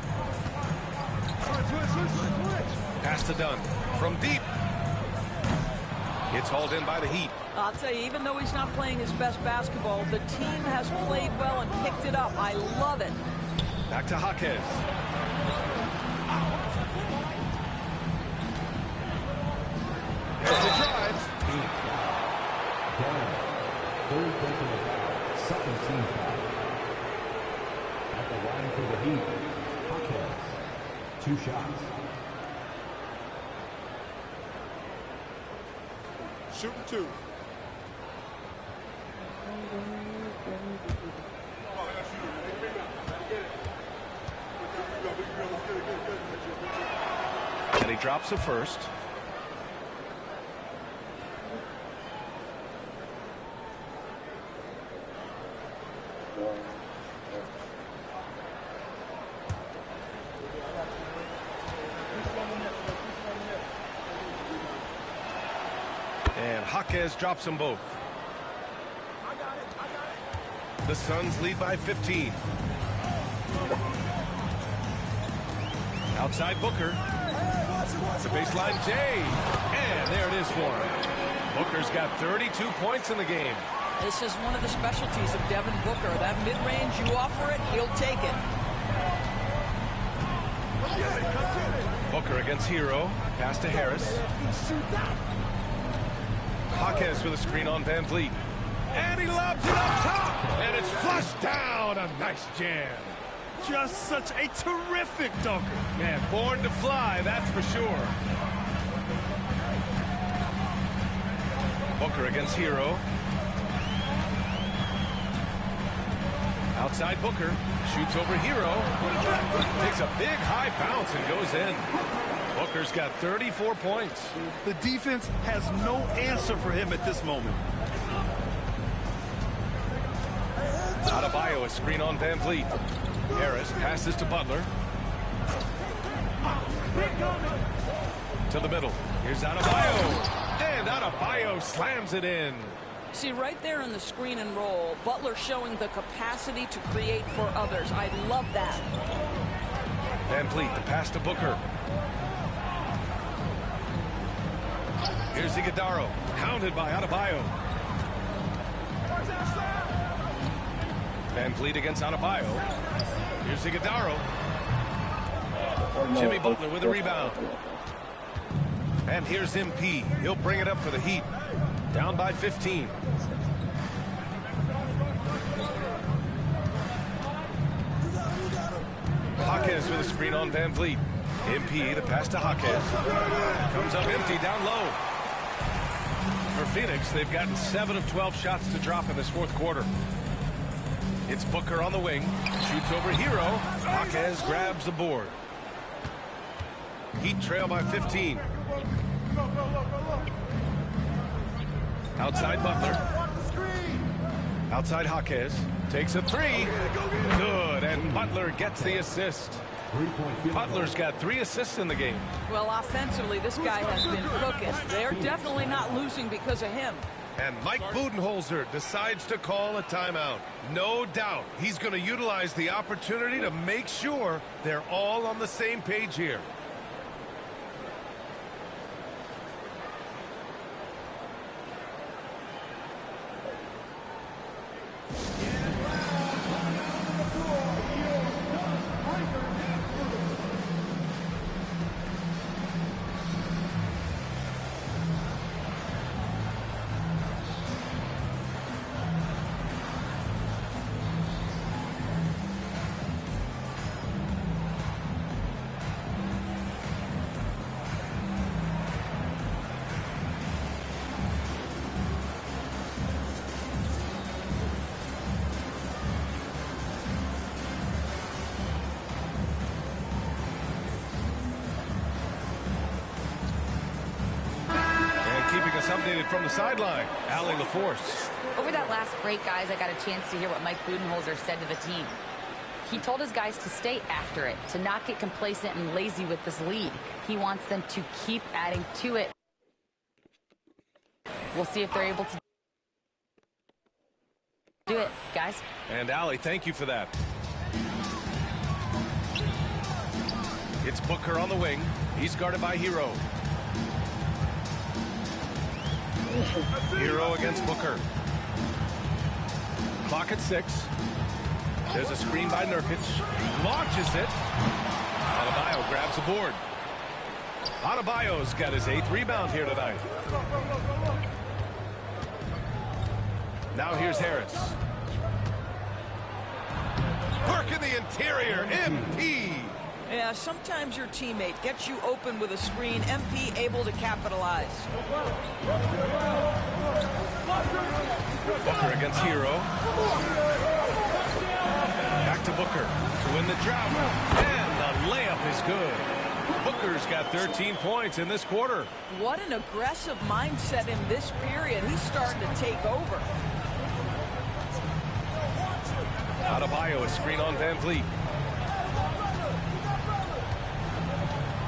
L: Pass to Dunn. From deep. It's hauled in by the Heat.
P: I'll tell you, even though he's not playing his best basketball, the team has played well and picked it up. I love it.
L: Back to Jaquez. There's the drive.
K: Third personal foul. Second team foul. At the line for the Heat. Jaquez. 2 shots.
R: Shooting 2.
L: And he drops it first. And Jaquez drops them both. The Suns lead by 15. Outside Booker. The baseline J. And there it is for him. Booker's got 32 points in the game.
P: This is one of the specialties of Devin Booker. That mid-range, you offer it, he'll take it.
L: Booker against Hero. Pass to Harris. Jaquez with a screen on Van Vliet. And he lobs it up top. And it's flushed down. A nice jam.
O: Just such a terrific dunker.
L: Man, born to fly, that's for sure. Booker against Hero. Outside Booker. Shoots over Hero. Takes a big high bounce and goes in. Booker's got 34 points.
O: The defense has no answer for him at this moment.
L: Adebayo, a screen on Van Vliet. Harris passes to Butler. To the middle. Here's Adebayo. And Adebayo slams it in.
P: See, right there in the screen and roll, Butler showing the capacity to create for others. I love that.
L: Van Vliet, the pass to Booker. Here's Iguodala, hounded by Adebayo. Van Vliet against Adebayo. Here's Iguodala. Jimmy Butler with a rebound. And here's MP. He'll bring it up for the Heat. Down by 15. Jaquez with a screen on Van Vliet. MP, the pass to Jaquez. Comes up empty down low. For Phoenix, they've gotten 7 of 12 shots to drop in this fourth quarter. It's Booker on the wing. Shoots over Hero. Jaquez grabs the board. Heat trail by 15. Outside Butler. Outside Jaquez. Takes a 3. Good. And Butler gets the assist. Butler's got 3 assists in the game.
P: Well, offensively, this guy has been cooking. They're definitely not losing because of him.
L: And Mike Budenholzer decides to call a timeout. No doubt he's going to utilize the opportunity to make sure they're all on the same page here. it from the sideline. Allie LaForce.
Q: Over that last break, guys, I got a chance to hear what Mike Budenholzer said to the team. He told his guys to stay after it, to not get complacent and lazy with this lead. He wants them to keep adding to it. We'll see if they're able to do it, guys.
L: And Allie, thank you for that. It's Booker on the wing. He's guarded by Hero. Hero against Booker. Clock at 6. There's a screen by Nurkic. Launches it. Adebayo grabs the board. Adebayo's got his 8th rebound here tonight. Now here's Harris. Work in the interior. MP.
P: Yeah, sometimes your teammate gets you open with a screen. MP able to capitalize.
L: Booker against Hero. Back to Booker to win the drought. And the layup is good. Booker's got 13 points in this quarter.
P: What an aggressive mindset in this period. He's starting to take over.
L: Adebayo, a screen on Van Vliet.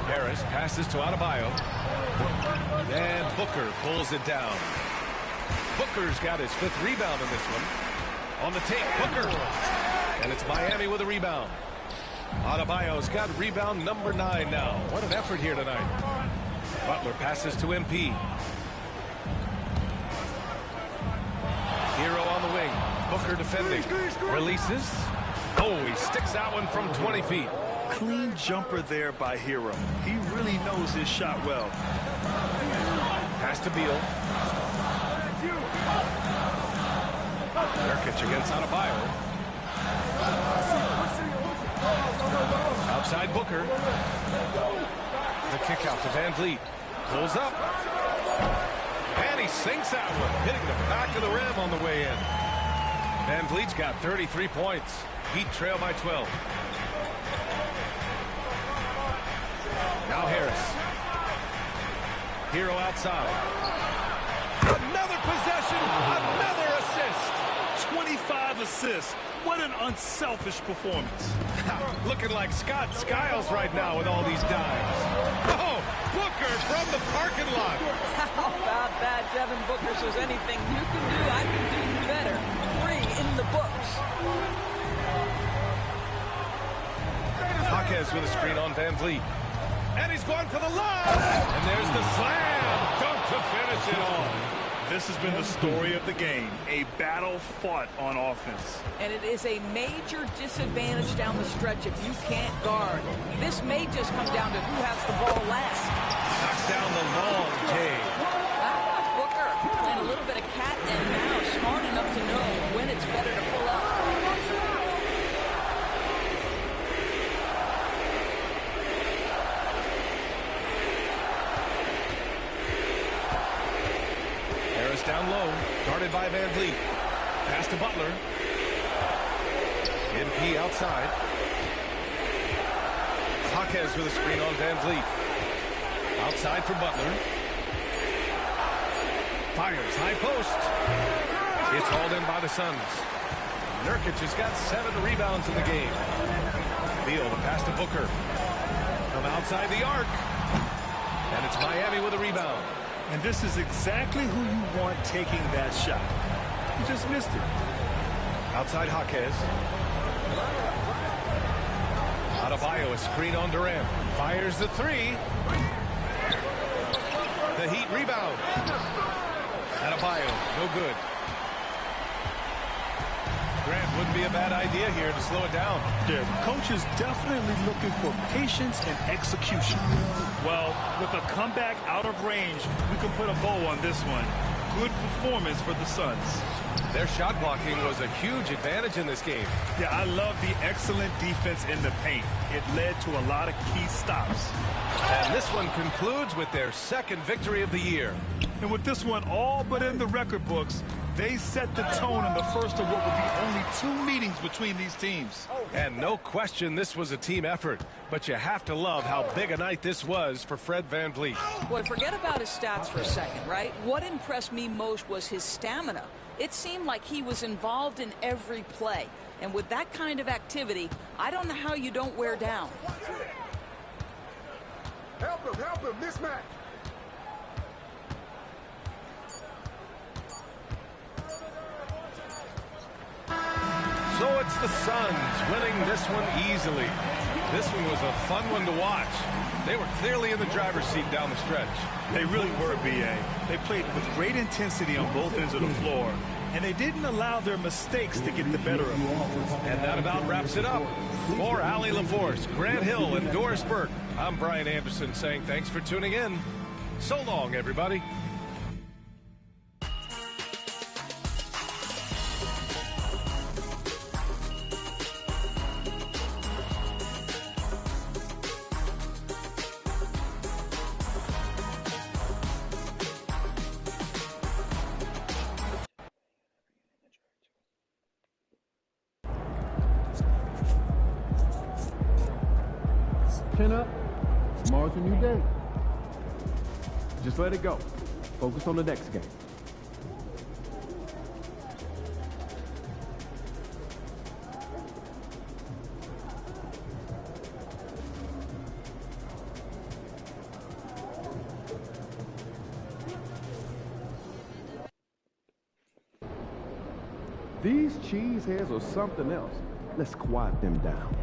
L: Harris passes to Adebayo. And Booker pulls it down. Booker's got his 5th rebound in this one. On the tape, Booker. And it's Miami with a rebound. Adebayo's got rebound number 9 now. What an effort here tonight. Butler passes to MP. Hero on the wing. Booker defending. Releases. Oh, he sticks that one from 20 feet.
O: Clean jumper there by Hero. He really knows his shot well.
L: Pass to Beal. Nurkic against Adebayo. Outside Booker. The kick out to Van Vliet. Pulls up. And he sinks that one, hitting the back of the rim on the way in. Van Vliet's got 33 points. Heat trail by 12. Now Harris. Hero outside. Another possession. Another assist.
O: 25 assists. What an unselfish performance.
L: Looking like Scott Skiles right now with all these dimes. Oh, Booker from the parking lot.
P: How about that? Devin Booker says anything you can do, I can do better. 3 in the books.
L: Jaquez with a screen on Van Vliet. And he's going for the line. And there's the slam. Dunk to finish it off.
O: This has been the story of the game, a battle fought on offense.
P: And it is a major disadvantage down the stretch if you can't guard. This may just come down to who has the ball last.
L: Knocks down the long Cade.
P: Booker playing a little bit of cat and mouse, smart enough to know when it's better to pull up.
L: Down low, guarded by Van Vliet. Pass to Butler. MP outside. Jaquez with a screen on Van Vliet. Outside for Butler. Fires, high post. It's hauled in by the Suns. Nurkic has got 7 rebounds in the game. Beal, the pass to Booker. From outside the arc. And it's Miami with a rebound.
O: And this is exactly who you want taking that shot. You just missed it.
L: Outside Jaquez. Adebayo, a screen on Durant. Fires the 3. The Heat rebound. Adebayo, no good. Grant, wouldn't be a bad idea here to slow it down.
O: Yeah, coach is definitely looking for patience and execution. Well, with a comeback out of range, we can put a bow on this one. Good performance for the Suns.
L: Their shot blocking was a huge advantage in this game.
O: Yeah, I love the excellent defense in the paint. It led to a lot of key stops.
L: And this one concludes with their 2nd victory of the year.
O: And with this one all but in the record books, they set the tone in the first of what will be only 2 meetings between these teams.
L: And no question this was a team effort, but you have to love how big a night this was for Fred VanVleet.
P: Boy, forget about his stats for a second, right? What impressed me most was his stamina. It seemed like he was involved in every play. And with that kind of activity, I don't know how you don't wear down.
E: Help him, mismatch.
L: So it's the Suns winning this one easily. This one was a fun one to watch. They were clearly in the driver's seat down the stretch.
O: They really were, B.A. They played with great intensity on both ends of the floor, and they didn't allow their mistakes to get the better of them.
L: And that about wraps it up. For Allie LaForce, Grant Hill, and Doris Burke, I'm Brian Anderson saying thanks for tuning in. So long, everybody.
N: Chin up. Tomorrow's a new day. Just let it go. Focus on the next game. These cheeseheads are something else. Let's quiet them down.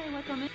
S: Hi, like I'm in.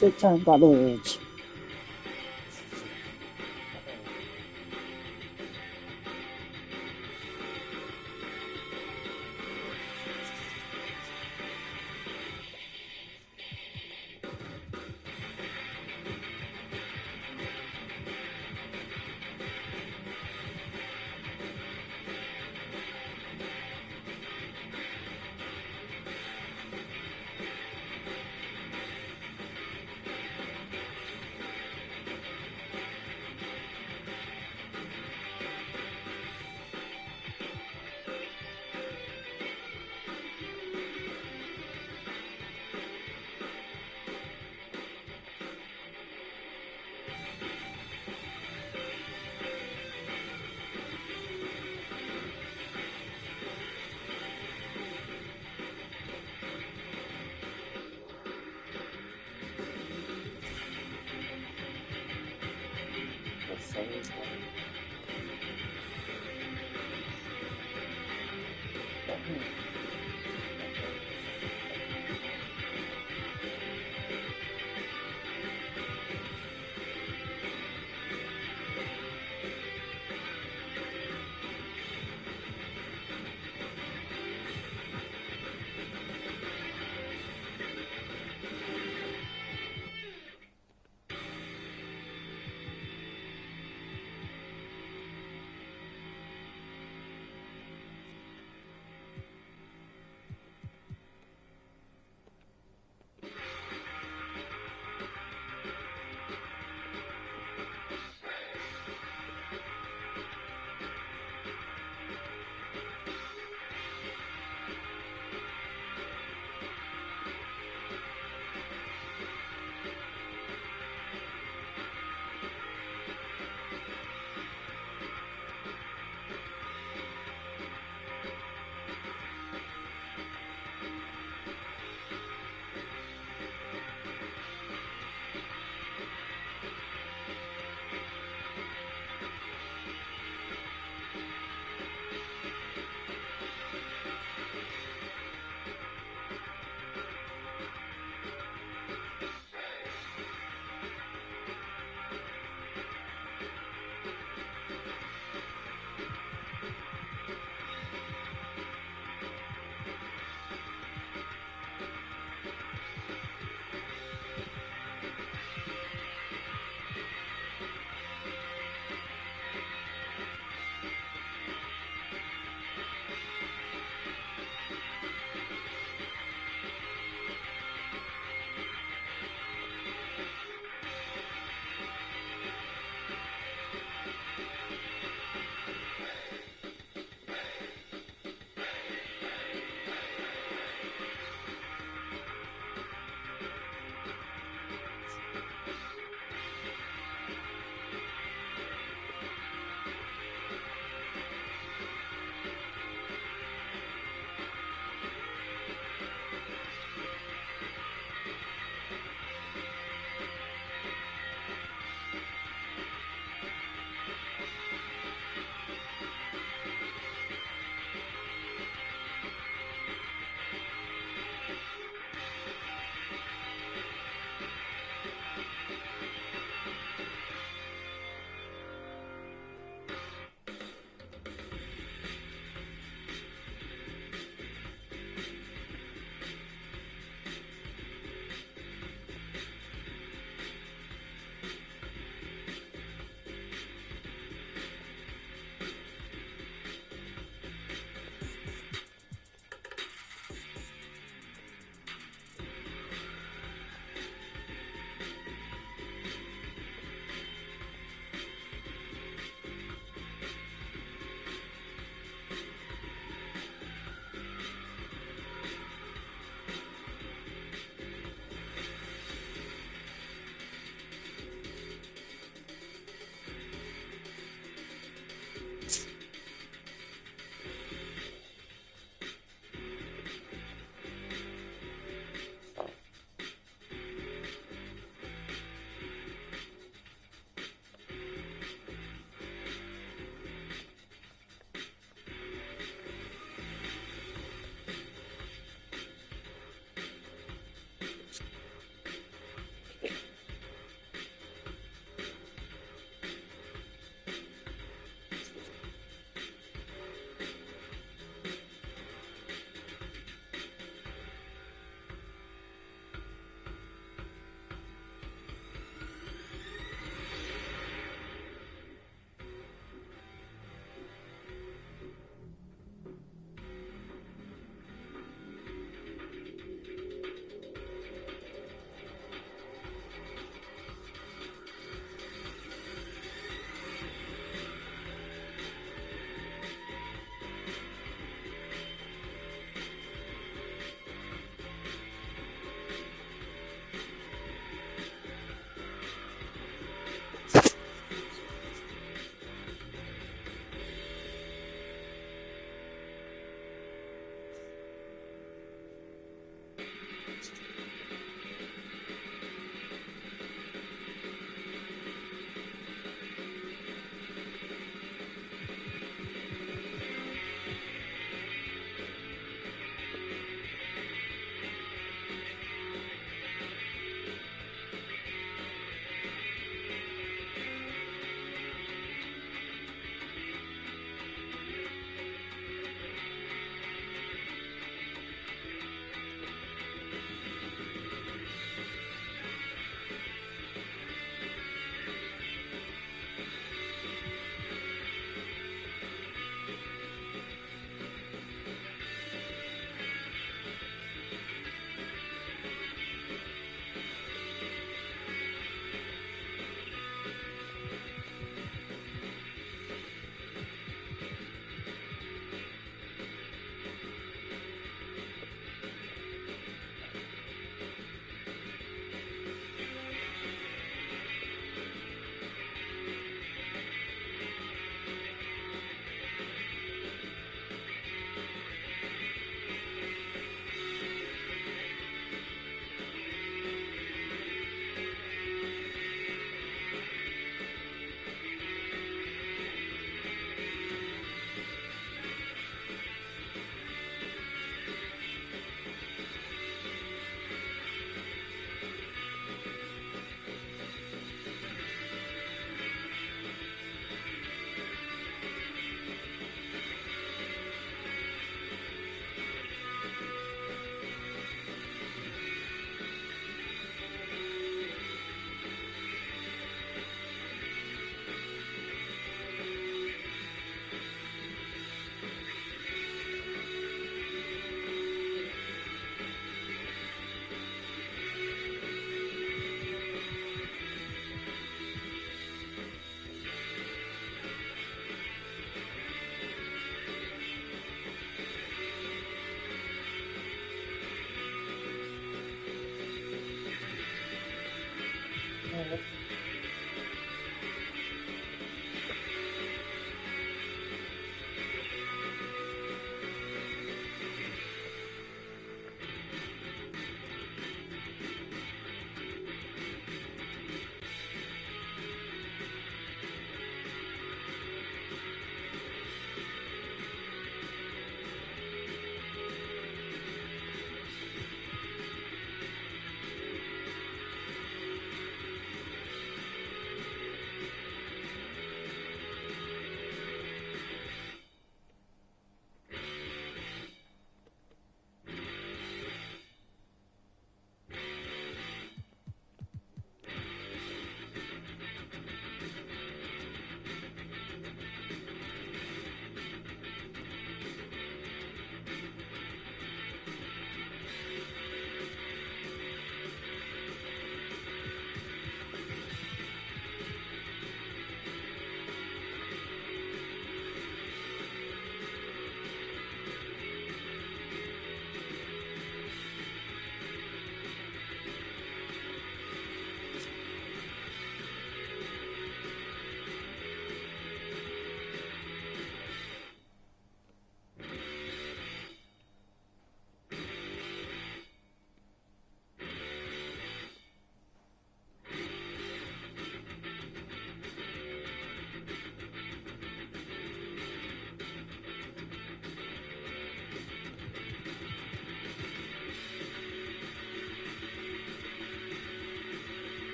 T: Good time, Buttledge.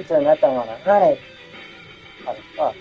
T: シュートになったのかな。はい。あ、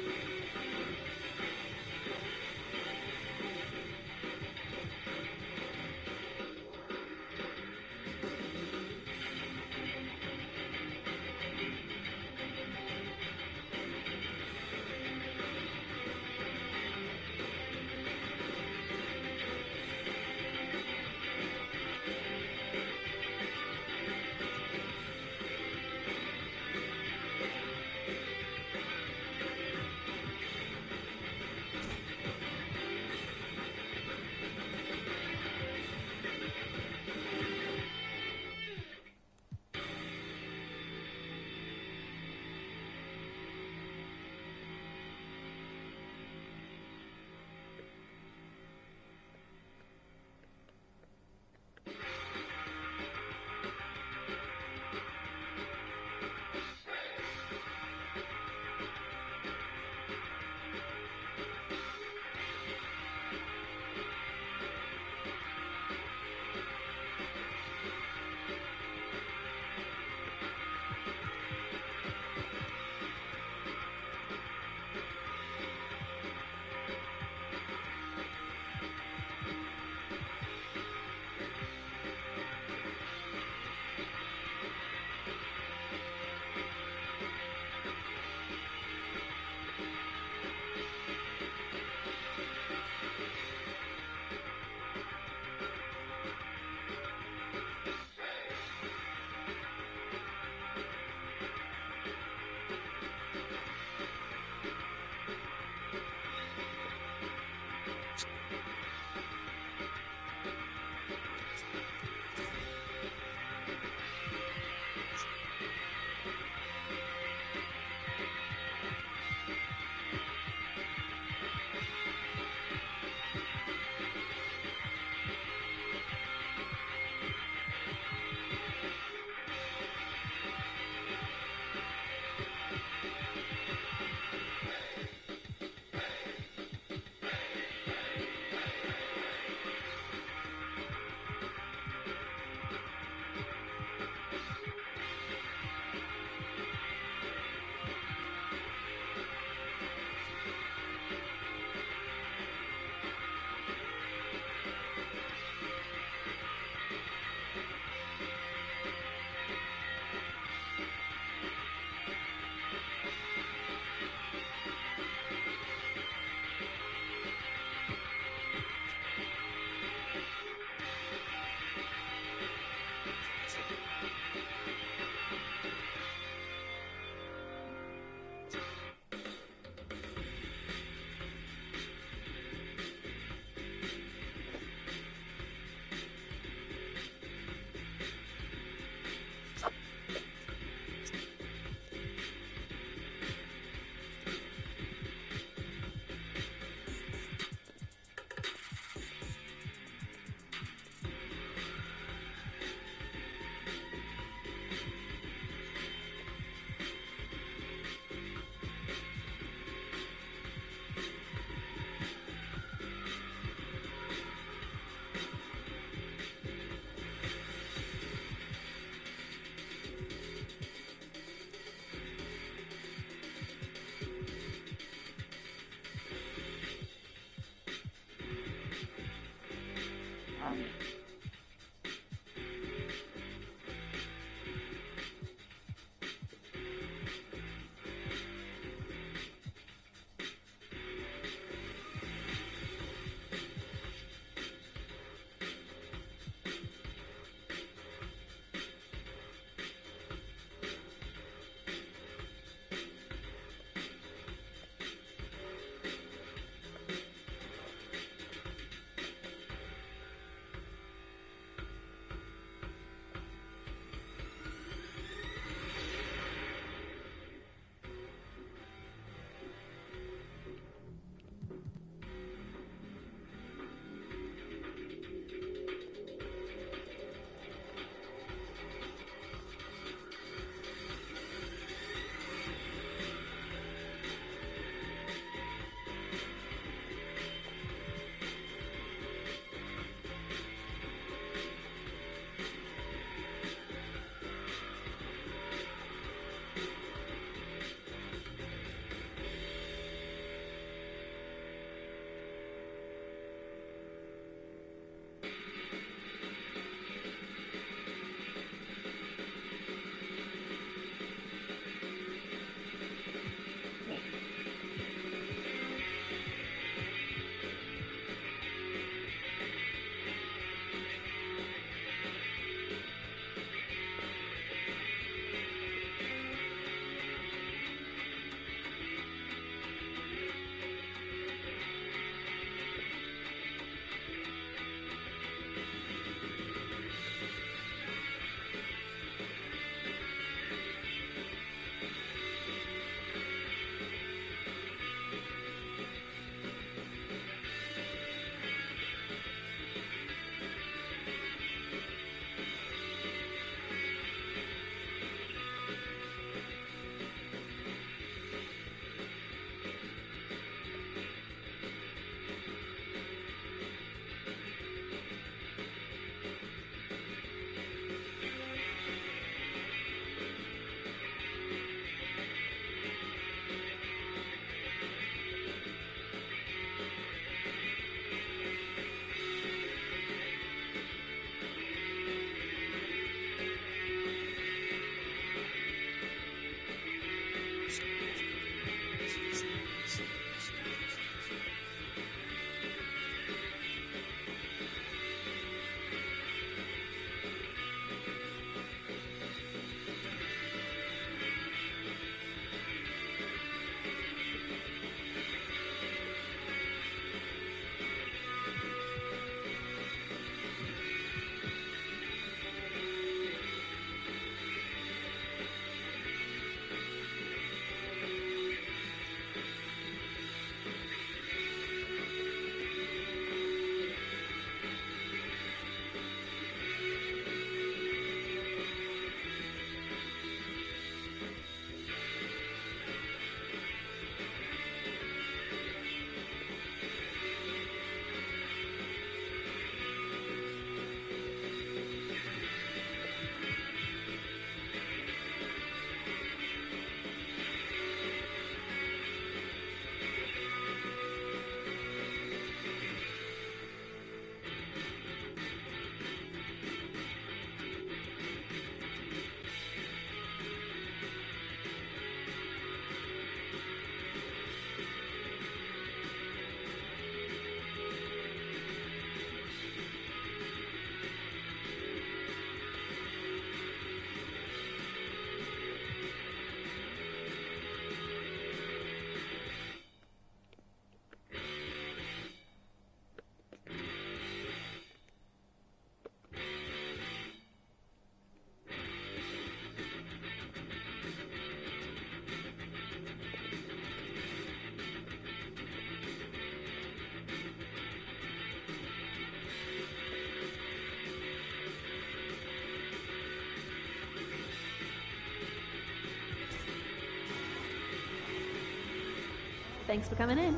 S: Thanks for coming in.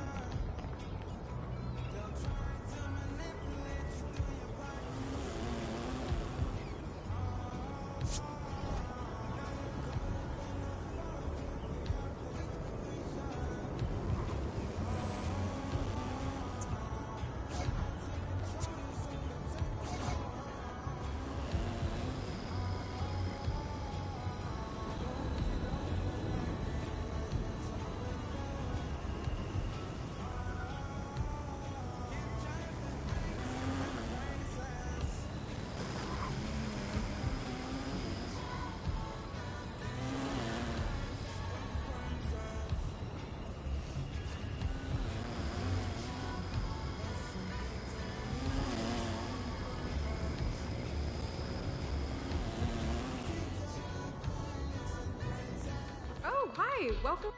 U: Hi, welcome.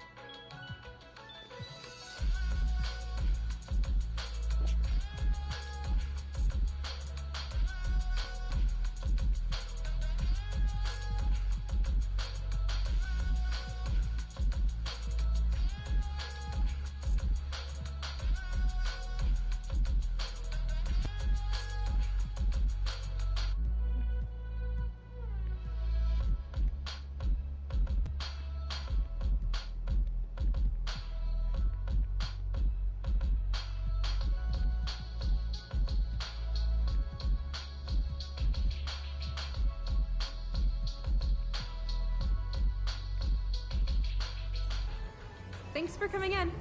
U: Thanks for coming in.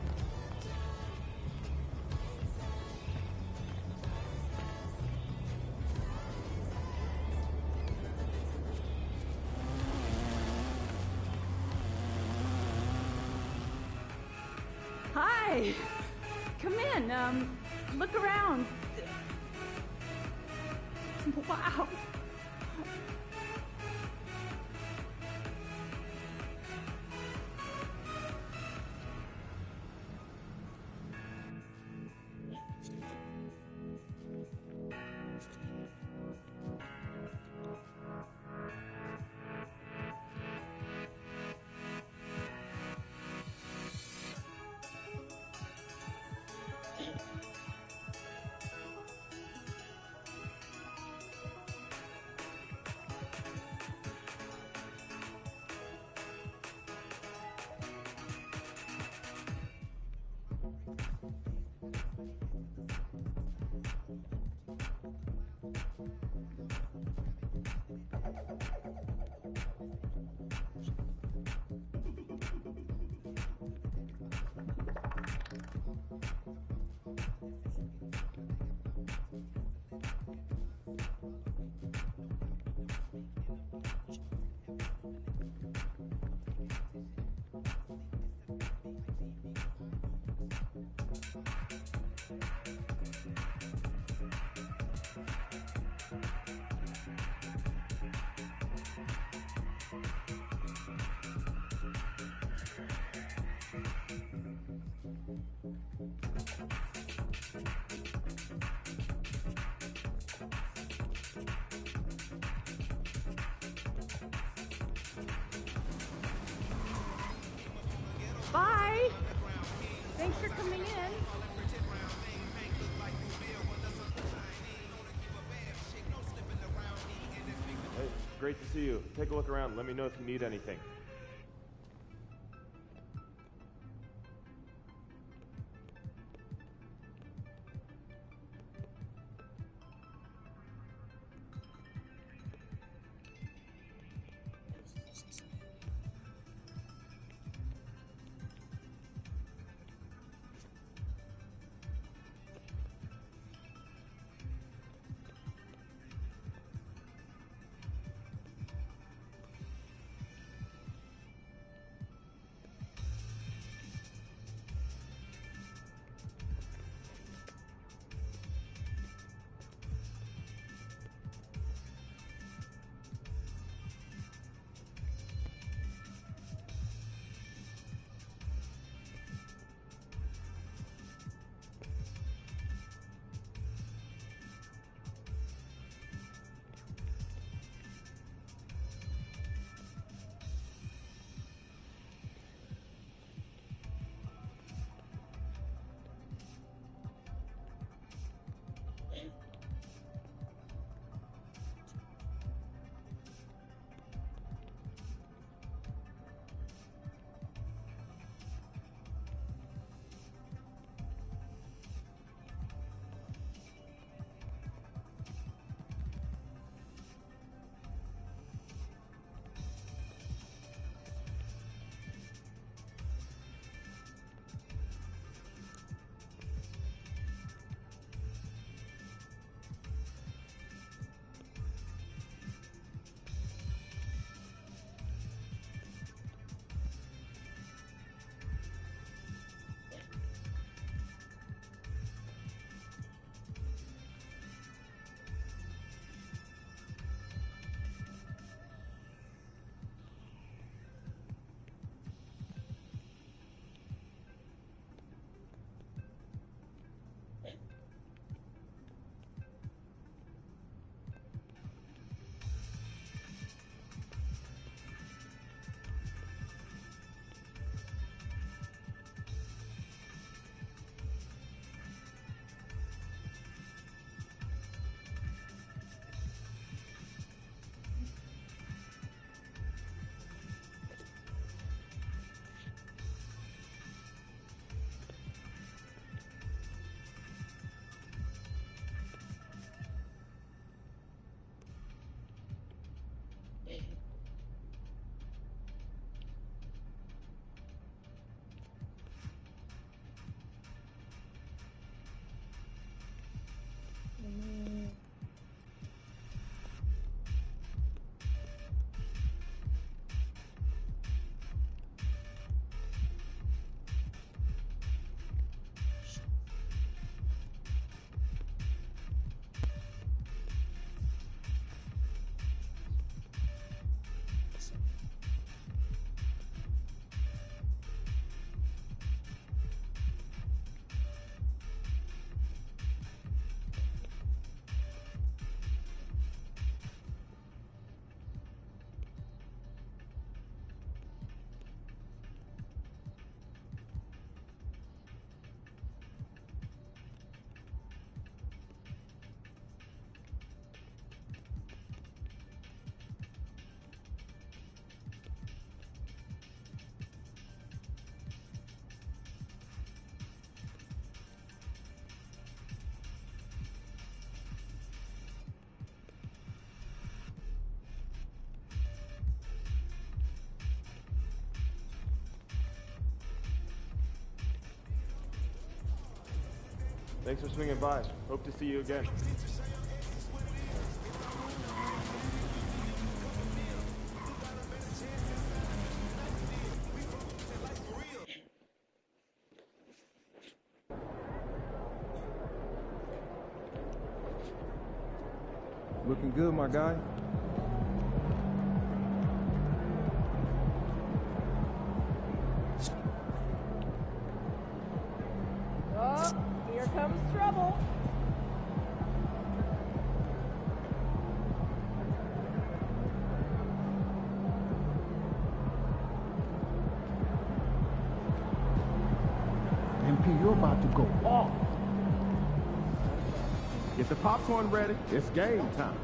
U: Hi. Come in. Look around. Wow. Bye. Thanks for coming in.
V: Hey, great to see you. Take a look around. Let me know if you need anything. Thanks for swinging by. Hope to see you again.
N: Looking good, my guy.
U: Oh, here comes trouble.
M: MP, you're about to go off.
N: Get the popcorn ready. It's game time.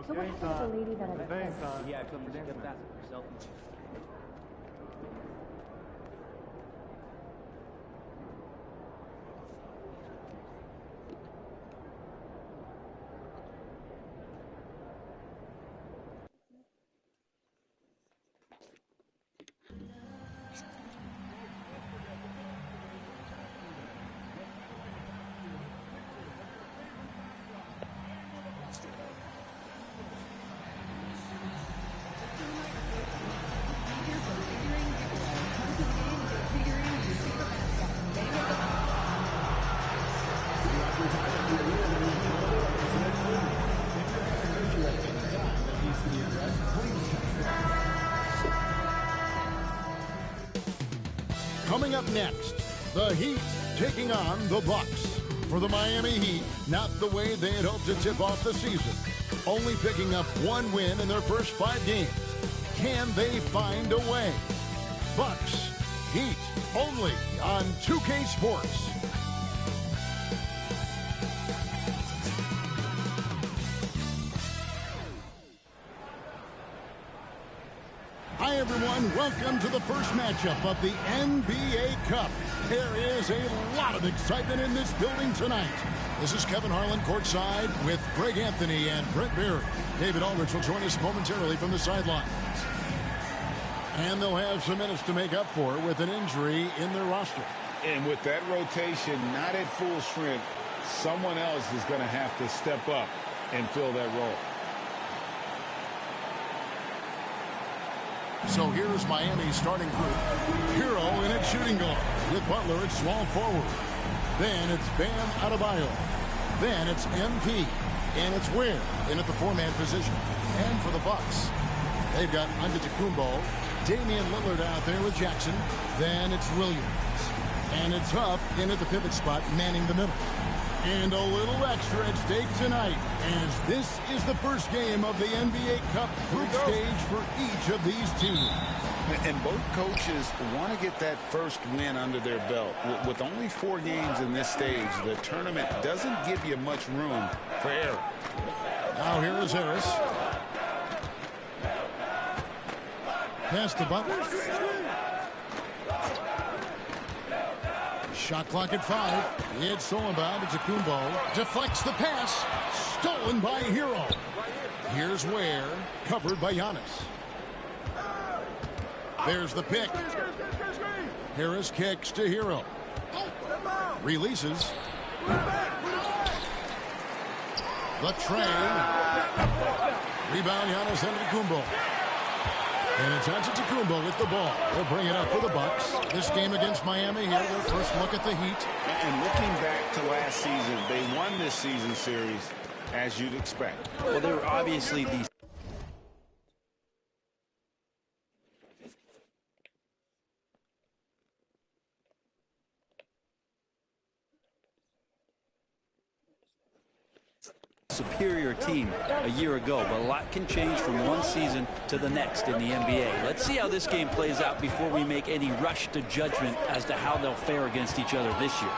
V: So what happened to the lady that I
A: Yeah, I told her to get that for herself.
B: Coming up next, the Heat taking on the Bucks. For the Miami Heat, not the way they had hoped to tip off the season. Only picking up one win in their first 5 games. Can they find a way? Bucks, Heat, only on 2K Sports. Hi, everyone. Welcome to the first matchup of the NBA Cup. There is a lot of excitement in this building tonight. This is Kevin Harlan courtside with Greg Anthony and Brent Barry. David Aldridge will join us momentarily from the sidelines. And they'll have some minutes to make up for with an injury in their roster.
C: And with that rotation not at full strength, someone else is going to have to step up and fill that role.
B: So here's Miami's starting group. Hero in at shooting guard with Butler at small forward. Then it's Bam Adebayo. Then it's MP. And it's Ware in at the four-man position. And for the Bucks, they've got Antetokounmpo, Damian Lillard out there with Jackson. Then it's Williams. And it's Huff in at the pivot spot, manning the middle. And a little extra at stake tonight, as this is the first game of the NBA Cup group stage for each of these teams.
C: And both coaches want to get that first win under their belt. With only 4 games in this stage, the tournament doesn't give you much room for error.
B: Now here is Harris. Pass to Butler. Shot clock at 5. It's Solomon. It's Antetokounmpo. Deflects the pass. Stolen by Hero. Here's Ware. Covered by Giannis. There's the pick. Harris kicks to Hero. Releases. The tray. Rebound Giannis Antetokounmpo. And it's Antetokounmpo with the ball. They'll bring it up for the Bucks. This game against Miami here, their first look at the Heat.
C: And looking back to last season, they won this season series as you'd expect.
H: Well, they were obviously the superior team a year ago, but a lot can change from one season to the next in the NBA. Let's see how this game plays out before we make any rush to judgment as to how they'll fare against each other this year.